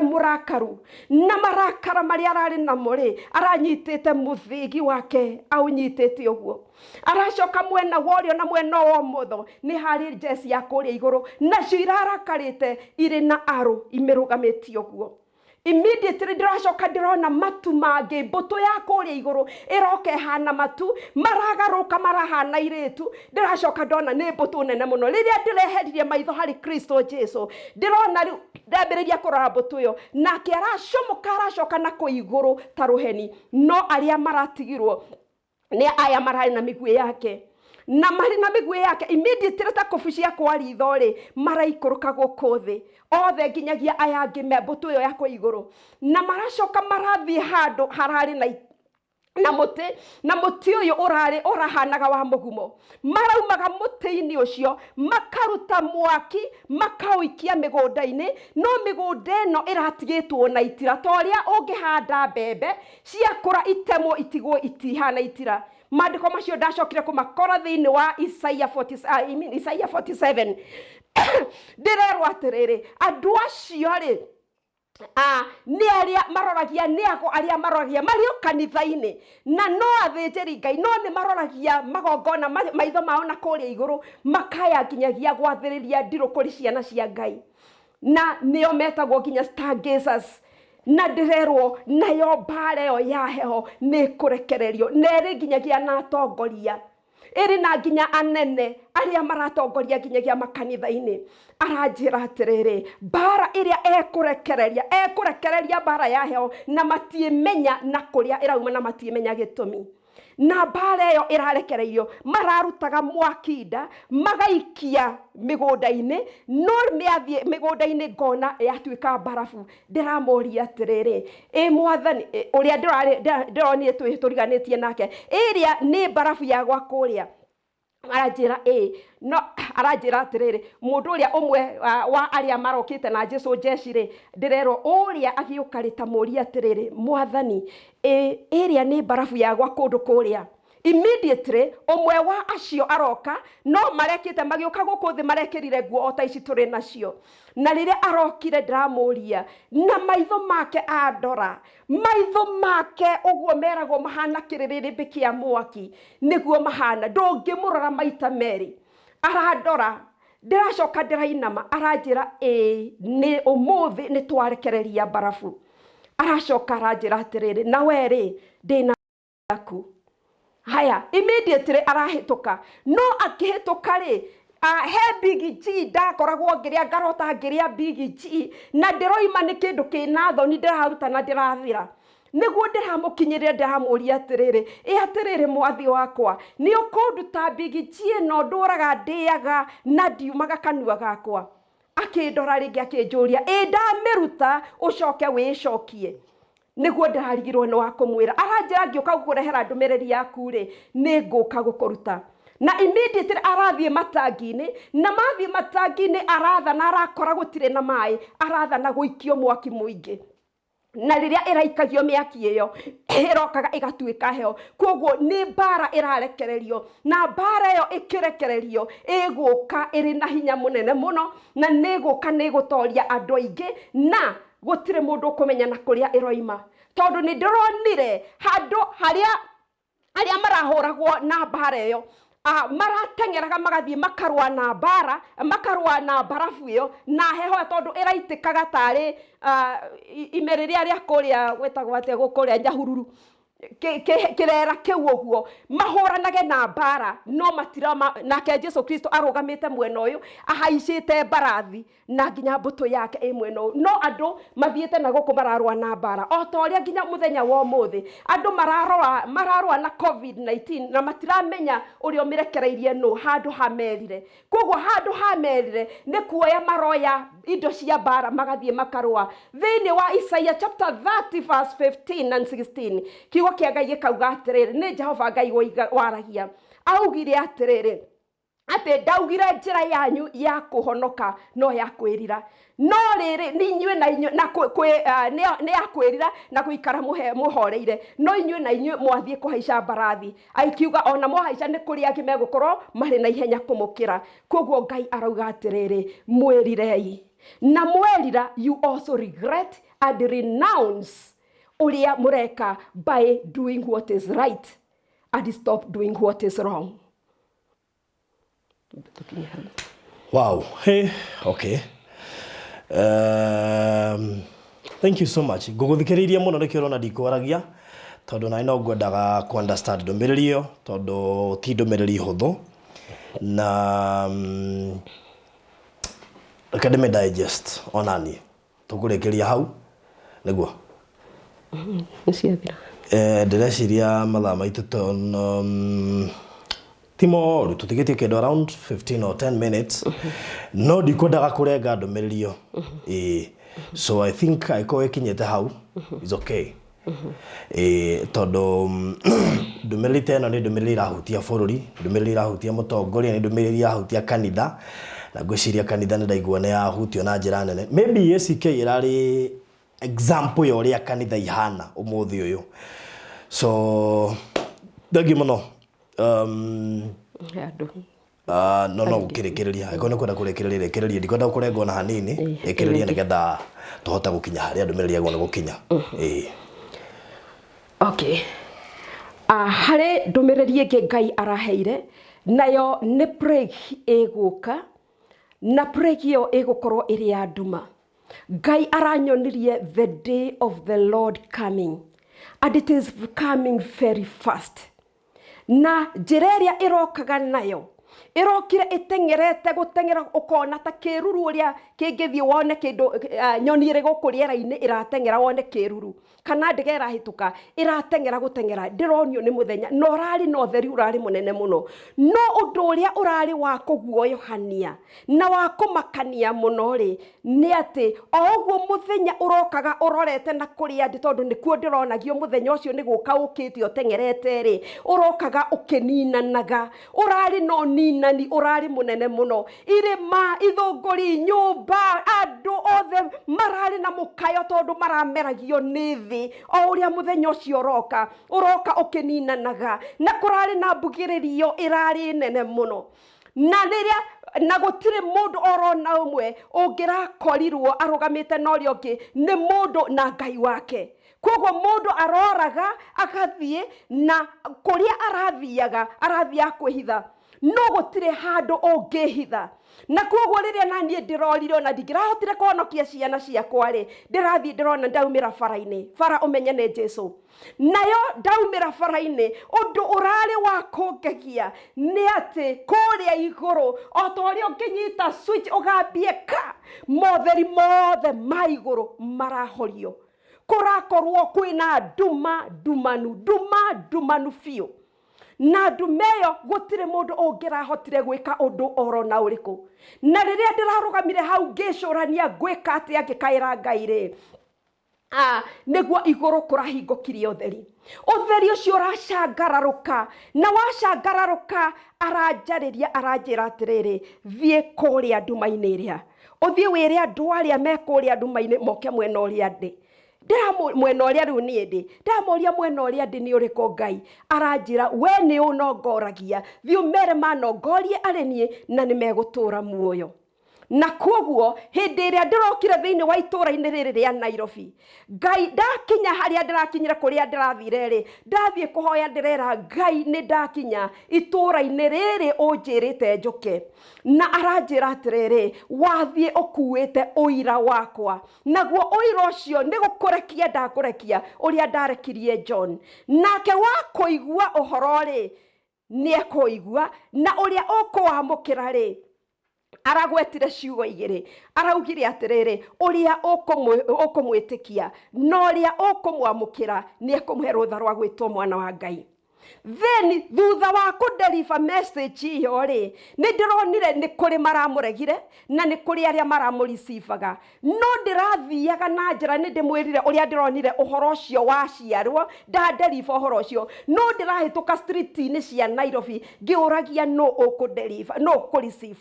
Speaker 1: murakaru na marakara maria arari namo ri aranyitite muthigi wake aunyitite uguo, aracoka mwena worio na mwena wa motho ni hari jesi ya kuria iguru, nacio irarakarite iri na aru imirugamitio uguo. Immediately ndiracoka ndirona matu mangi, mbuto ya kuria iguru iroke hana matu maragaruka marahana iritu. Ndiracoka ndona ni mbuto nene muno. Riria ndireheririe maitho hari Kristo Jesu, ndirona riu ndambiriria kurora mbuto yo, nake aracomoka aracoka na kuiguru ta ruheni. No aria maratigirwo ni aya marari na miguu yake, na mari na miguu yake immediately ta kufishia kwa ritho ri maraikuruka guku thi othe nginyagia aya ngime mbuto yo yako iguru, na maracoka marathie handu harari na muti uyu urahanaga wa mugumo. Maraumaga muti-ini ucio makaruta mwaki makauikia migunda-ini, no migunda ino iratigitwo na itira toria ungihanda mbembe ciakura itemwo itigwo itihana itira. Maandiko macio ndacokire kumakora thiini wa Isaiah 47 ndirerwo atiriri andu acio ri ni aria maroragia ni ako aria maroragia mario kanitha-ini, na no athinjiri Ngai no ni maroragia magongona maitho mao na kuria iguru makaya nginyagia gwathiriria ndiru kuri ciana cia Ngai, na nio metagwo nginya stargazers. Na ndirerwo nayo mbara yo ya heho ni kurekererio neri nginyagia na atongoria iri na nginya anene aria maratongoria nginyagia makanitha-ini. Aranjira atiriri mbara iria ekurekereria mbara ya heho na matiemenya na kuria irauma na matiemenya gitumi. na mbara ĩyo ĩrarekereirio mararutaga mwakinda magaikia mĩgũnda-inĩ no nĩathiĩ mĩgũnda-inĩ ngona yatuĩka barafu ndĩramoria atĩrĩrĩ mwathani ũrĩa ndĩronire tũriganĩtie nake ĩrĩa nĩ barafu ya gwa kũrĩa aranjĩra no aranjĩra atĩrĩrĩ mũndũ ũrĩa ũmwe wa arĩa marokĩte na Jesũ jeci-rĩ ndĩrerwo ũrĩa agĩũka rĩtamũria atĩrĩrĩ mwathani ĩrĩa nĩ barafu ya gwa kũndũ kũrĩa immediately ũmwe wa acio aroka no marekĩte magĩũka gũkũ thĩ marekĩrire nguo o ta ici tũrĩ nacio na rĩrĩa arokire ndĩramũria na maitho make andora maitho make ũguo meragwo mahana kĩrĩrĩmbĩ kĩa mwaki nĩguo mahana ndũngĩmũrora maita merĩ arandora ndĩracoka ndĩrainama aranjĩra nĩ ũmũthĩ nĩ twarekereria barafu aracoka aranjĩra atĩrĩrĩ na werĩ ndĩna yaku haya immediately arahĩtũka no akĩhĩtũka-rĩ he Big G ndakoragwo ngĩrĩa ngarota ngĩrĩa Big G na ndĩroima nĩ kĩndũ kĩna thoni ndĩraruta na ndĩrathira nĩguo ndĩramũkinyĩrĩra ndĩramũria atĩrĩrĩ atĩrĩrĩ mwathi wakwa nĩ ũkũnduta Big G ĩno ndũraga ndĩaga na ndiumaga kanua gakwa akĩndora rĩngĩ akĩnjũria ndamĩruta ũcoke wĩcokie nĩguo ndarigirwo nĩ wa kũmwĩra aranjĩra ngĩũka gũkũrehera ndũmĩrĩri yaku-rĩ nĩ ngũka gũkũruta na immediately arathiĩ matangi-inĩ na mathiĩ matangi-inĩ aratha na arakora gũtirĩ na maĩ aratha na gũikio mwaki mũingĩ na rĩrĩa ĩraikagio mĩaki ĩyo ĩrokaga ĩgatuĩka heo koguo nĩ mbara ĩrarekererio na mbara ĩyo ĩkĩrekererio ĩgũka ĩrĩ na hinya mũnene mũno na nĩ gũka nĩ gũtoria andũ aingĩ na gũtirĩ mũndũ ũkũmenya na kũrĩa ĩroima tondũ nĩ ndĩronire handũ harĩa marahũragwo na mbara ĩyo marateng'eraga magathiĩ makarũa na barafu ĩyo na heho tondũ ĩraitĩkaga tarĩ ime rĩrĩa rĩa kũrĩa gwĩtagwo atĩa gũkũrĩa Nyahururu kĩrera kĩu ũguo mahũranage na mbara no nake Jesũ Kristo arũgamĩte mwena ũyũ ahaicĩte mbarathi na nginya mbũtũ yake ĩ mwena ũyũ no andũ mathiĩte na gũkũ mararũa na mbara o ta ũrĩa nginya mũthenya wa ũmũthĩ andũ mararũa na COVID-19 na matiramenya ũrĩa ũmĩrekereirie nũ handũ hamerire koguo handũ hamerire nĩ kuoya maroya indo cia mbara magathiĩ makarũa thĩinĩ wa Isaiah chapter 30 verse 15 and 16 kiugo kĩa Ngai gĩkauga atĩrĩrĩ nĩ Jehova Ngai waragia augire atĩrĩrĩ atĩ ndaugire njĩra yanyu ya kũhonoka no ya kwĩrira no rĩrĩ nĩ inyuĩ na inyuĩ nĩ ya kwĩrira na gũikara mũhoreire no inyuĩ na inyuĩ mwathiĩ kũhaica mbarathi akiuga ona mohaica nĩ kũrĩ angĩ megũkorwo marĩ na ihenya kũmũkĩra koguo Ngai arauga atĩrĩrĩ mwĩrirei na mwerira you also regret and renounce uria mureka by doing what is right and stop doing what is wrong.
Speaker 2: Wow. Hey, okay. Thank you so much. Ngũgũthikĩrĩirie mũno nĩkĩo ũrona ndikwaragia tondũ na no ngwendaga ku understand ndũmĩrĩri ĩyo tondũ ti ndũmĩrĩri hũthũ na Academy Digest onani tũkũrĩkĩria hau nĩguo ndĩreciria mathaa maitũ timo tũtigĩtie kĩndũ around 15 or 10 minutes no ndikwendaga kũrenga ndũmĩrĩri ĩyo so I think aĩkorwo ĩkinyĩte hau is okay tondũ ndũmĩrĩri ta ĩno nĩ ndũmĩrĩri irahutia bũrũri ndũmĩrĩri irahutia mũtongoria nĩ ndũmĩrĩri irahutia kanitha na ngwĩciria kanitha nĩ ndaigua nĩ yahutio na njĩra nene maybe A.C.K ĩrarĩ example ya ũrĩa kanitha ihana ũmũthĩ ũyũ so thengiũ mũno no gũkĩrĩkĩrĩria aĩkorwo nĩ kwenda kũrĩkĩrĩria rĩkĩrĩria ndikwenda kũrengwo na hanini rĩkĩrĩria nĩgetha tũhote gũkinya harĩa ndũmĩrĩri yagwo nĩ gũkinya
Speaker 1: okay harĩ ndũmĩrĩri ĩngĩ Ngai araheire nayo nĩ plague ĩgũka na plague ĩyo ĩgũkorwo ĩrĩ ya nduma Ngai aranyonirie the day of the Lord coming and it is coming very fast na njĩra ĩrĩa ĩrokaga nayo irokire itengerete gutengera ukona ta kiruru uria kingithi wone kindu nyoni ire gukuriera-ini iratengera wone kiruru kana ndege irahituka iratengera gutengera ndironio ni muthenya no urari no theri urari munene muno no undu uria urari wa kuguoyohania na wa kumakania muno ri ni ati oguo muthenya urokaga urorete na kuria ndi tondu nikuo ndironagio muthenya ucio ni guka ukitio tengerete ri urokaga ukininanaga urari no ninani urari munene muno irima ithunguri nyumba andu othe marari na mukayo tondu marameragio ni thi o uria muthenya ucio uroka ukininanaga na kurari na mbugiririo irari nene muno na riria na gutire mundu orona umwe ungirakorirwo arugamite na uria ungi ni mundu na Ngai wake koguo mundu aroraga akathie na kuria arathia kwihitha no gutire handu ungihitha na koguo riria nanie ndirorire na ndingirahotire kuhonokia ciana ciakwa ri ndirathie ndirona ndaumira bara-ini bara umenye ni Jesu nayo ndaumira bara-ini undu urari wa kungegia ni ati kuria iguru o ta uria unginyita switch ugambie ka motheri mothe ma iguru marahorio kurakorwo kwina ndumanu fiu na ndumeyo gutire mundu ungirahotire gwika undu orona uriku na riria ndirarugamire hau ngicurania gwika atia ngikaira Ngai ri niguo iguru kurahingukirie utheri ucio uracangararuka na wacangararuka aranjira atiriri thie kuria nduma-ini iria uthie wire andu aria mekuria nduma-ini moke mwena uria ndi mwena uria riu nie ndi ndamoria mwena uria ndi ni uriku Ngai aranjira we ni unongoragia thie mere manongorie arenie na ni megutura muoyo na koguo hindi iria ndirokire thiini wa itura-ini riri ria Nairobi Ngai ndakinya haria ndirakinyira kuria ndirathire ri ndathie kuhoya ndirera Ngai ni ndakinya itura-ini riri unjirite njuke na aranjira atiriri wathie ukuite uira wakwa naguo uira ucio ni gukurekia ndakurekia uria ndarekirie John nake wakuigua uhoro ri ni ekuigua na uria ukuwamukira ri aragwetire ciugo igiri araugire atiriri uria ukumwitikia no uria ukumwamukira ni ekumuhe rutha rwa gwitwo mwana wa Ngai then thutha wa kudeliver message iyo ri ni ndironire ni kuri maramuregire na ni kuri aria maramuricivaga no ndirathiaga na njira ni ndimwirire uria ndironire uhoro ucio waciarwo deliver uhoro ucio no ndirahituka street-ini cia Nairobi ngiuragia no ukudeliver no kureceive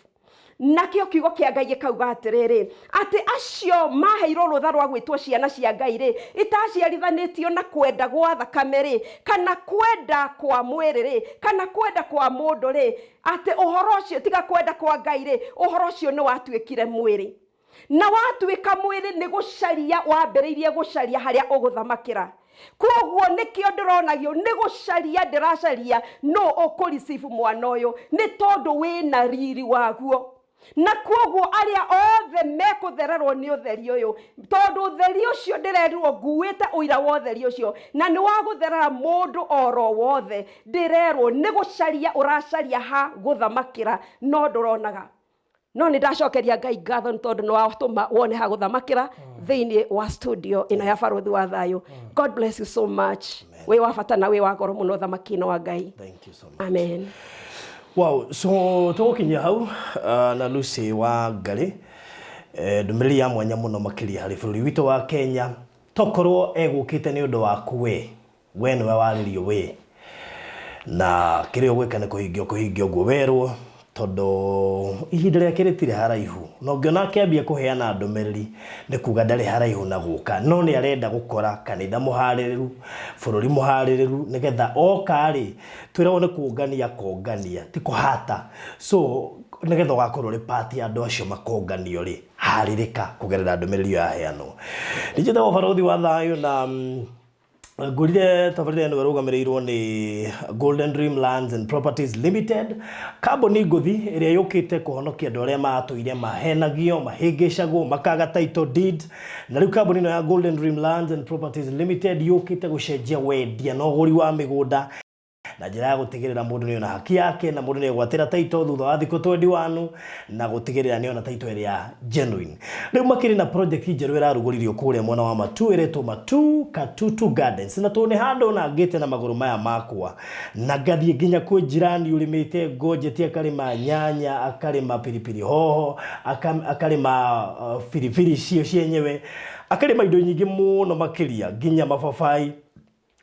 Speaker 1: nakio kiugo kia Ngai gikauga atiriri ati acio maheirwo rutha rwa gwitwo ciana cia Ngai ri itaciarithanitio na kwenda gwa thakame ri kana kwenda kwa mwiri ri kana kwenda kwa mundu ri ati uhoro ucio tiga kwenda kwa Ngai ri uhoro ucio ni watuikire mwiri na watuika mwiri ni gucaria wambiriirie gucaria haria uguthamakira koguo nikio ndironagio ni gucaria ndiracaria no ukureceive mwana uyu ni tondu wina riri waguo na koguo aria othe mekuthererwo ni utheri uyu tondu utheri ucio ndirerirwo nguite uira wa utheri ucio na ni wagutherera mundu oro wothe ndirerwo ni gucaria uracaria ha guthamakira no nduronaga no ni ndacokeria Ngai ngatho tondu no watuma wone ha guthamakira thiini wa studio ino ya baruthi wa thayo. God bless you so much. We wa bata na we wa goro muno thamakino wa Ngai.
Speaker 2: Thank you so much.
Speaker 1: Amen.
Speaker 2: Wow, so tukinya hau na Lucy wa Ngari ndumiri ya mwanya muno makiri hari bururi witu wa Kenya tokorwo egukite ni undu waku we niwe waririo we na kirio gwikane kuhingio guo werwo tondu ihinda ria kiritire haraihu no ngiona kiambia kuheana ndumiriri ni kuga ndari haraihu na guka no ni arenda gukora kanitha muhaririru bururi muhaririru nigetha okari twirawo ni kongania ti kuhata so nigetha gakorwo ri party andu acio makonganio ri haririka kugerera ndumiriri ya heano nijitha baruthi wa thayo na ngurire tabarire no rugamirĩirwo ni Golden Dream Lands and Properties Limited kambuni nguthi iria yukite kuhonokia andu aria matuire mahenagio mahingicagwo makaga title deed na riu kambuni no ya Golden Dream Lands and Properties Limited yukite gucenjia wendia na uguri wa migunda na njira ya gutigirira mundu ni ona haki yake na mundu ni gwatira title thutha wa thikũ 21 na gutigirira ni ona title ĩrĩa genuine. Rĩu makĩrĩ na project njerũ ĩrarugũririo kũrĩa mwena wa Matu ĩretwo Matu Katutu Gardens, na tũ nĩ handũ na ngĩte na magũrũ maya makwa na ngathiĩ nginya kwĩ jirani ũrĩmĩte ngojeti, akarĩma nyanya, akarĩma pilipili hoho, akarĩma firifiri cio cienyewe, akarĩma indo nyingĩ mũno makĩria nginya mababai.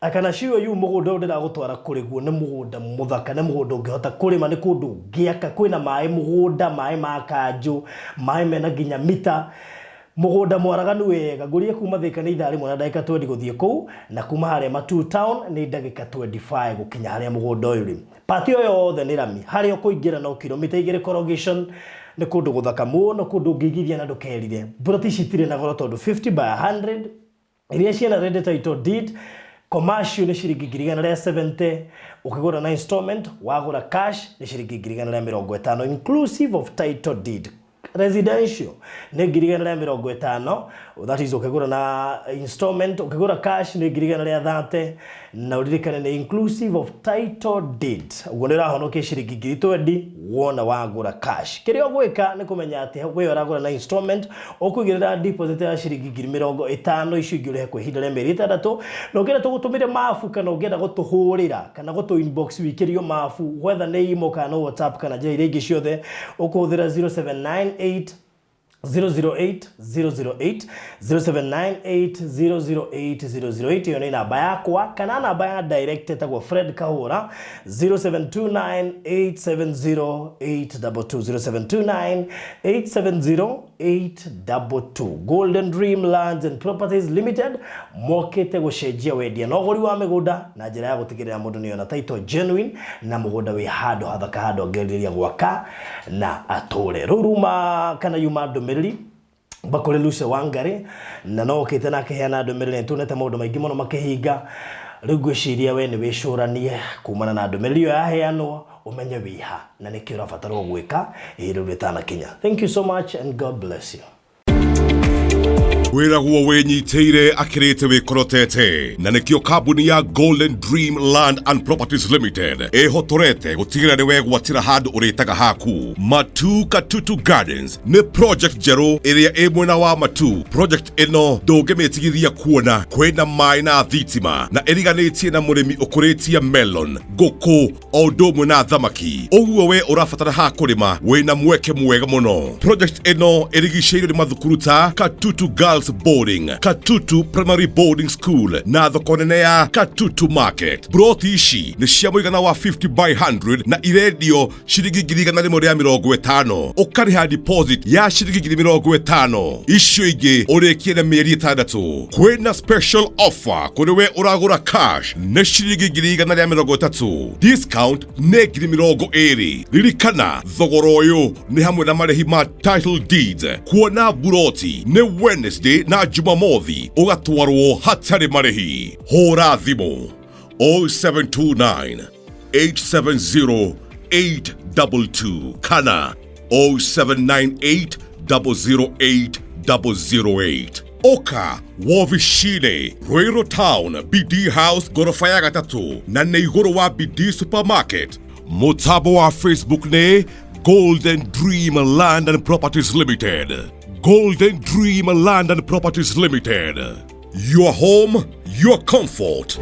Speaker 2: Akanacio yu mũgũnda ũrĩa ndĩragũtwara kũrĩ guo nĩ mũgũnda mũthaka, nĩ mũgũnda ũngĩhota kũrĩma, nĩ kũndũ ngĩaka, kwĩna maĩ mũgũnda, maĩ ma kanjũ, maĩ mena nginya mita, mũgũnda mwaraganu wega. Ngũria kuma Thika nĩ ithaa rĩmwe na ndagĩka 20 gũthiĩ kũu, na kuma harĩa Matu town nĩ ndagĩka 25 gũkinya harĩa mũgũnda ũyũ rĩ. Pati ĩyo yothe nĩ rami, harĩa ũkũingĩra no kilomita 2 corrugation. Nĩ kũndũ gũthaka mũno, kũndũ ũngĩigithia na ndũkerire. Buroti citirĩ na goro tondũ 50 by 100 iria ciena ready title deed. Commercial ni shilingi 170, ukigura na installment, wagura cash ni shilingi 150 inclusive of title deed. Residential ni 150, that is ukigura na installment, ukigura cash ni 130, na uririkane ni inclusive of title deed. Ugonera honoke shilingi 20 wona wagura cash. Kĩrĩa ũgwĩka nĩ kũmenya atĩ we ũragura na installment ũkũigĩrĩra deposit ya shilingi 50 icio ingĩ kwa ihinda rĩa mĩeri 6, na ũngĩenda tũgũtũmĩre mafu kana ũngĩenda gũtũhũrĩra kana gũtũ inbox wikĩrio mafu, whether nĩ imo kana WhatsApp kana njĩra iria ingĩ ciothe, ũkũhũthĩra 0798 008 008 0798 008 008. Iyo ni namba yakwa kana namba ya direct etagwo Fred Kahura 0729 870 822 0729 870 Golden Dream Lands and Properties Limited mokete gũcenjia wendia na ũgũri wa mĩgũnda na njĩra ya gũtigĩrĩra mũndũ nĩ ona title genuine na mũgũnda wĩ handũ hathaka, handũ angĩrĩria gwaka na atũre. Rũruma kana yuma ndũmĩrĩri bakore Luce Wangari na no okĩte na akĩheana ndũmĩrĩri, nĩtuonete maũndũ maingĩ mũno makĩhinga. Rĩu ngwĩciria we nĩ wĩcũranie kumana na ndũmĩrĩri ĩyo yaheanwo, umenye wĩha na nĩkĩo ũrabatarwo gwĩka rĩu rĩtanakinya. Thank you so much and God bless you.
Speaker 3: Wĩragwo wĩnyitĩire akĩrĩte wĩkorotete na nĩkĩo kambuni ya Golden Dream Land and Properties Limited ĩhotorete gũtigĩrĩra nĩ wegwatĩra handũ ũrĩtaga haku. Matu Katutu Gardens nĩ project njerũ ĩrĩa ĩ mwena wa Matu. Project ĩno ndũngĩmĩtigithia kuona kwĩna maĩ na thitima na ĩriganĩtie na mũrĩmi ũkũrĩtie melon, ngũkũ o ũndũ ũmwe na thamaki. Ũguo we ũrabatara ha kũrĩma wĩna mweke mwega mũno. Project ĩno ĩrigicĩirio nĩ mathukuru ta Katutu Girls Boarding, Katutu Primary Boarding School na thoko nene ya Katutu Market. Buroti ici nĩ cia mũigana wa 50 by 100 na irendio shilingi 150. Ũkarĩha deposit ya shilingi 50. Icio ingĩ ũrĩkie na mĩeri 6. Kwĩna special offer kũrĩ we ũragũra cash nĩ shilingi 130. Discount nĩ 20. Ririkana thogora ũyũ nĩ hamwe na marĩhi ma title deeds. Kuona buroti nĩ Wednesday na Jumamothi ũgatwarwo hatarĩ marĩhi. Hũra thimũ 0729 870 822 kana 0798 008 008. Oka Wovishine Ruiru Town BD House gorofa ya 3 na nĩ igũrũ wa BD Supermarket. Mũtambo wa Facebook nĩ Golden Dream Land and Properties Limited. Golden Dream Land and Properties Limited. Your home, your comfort.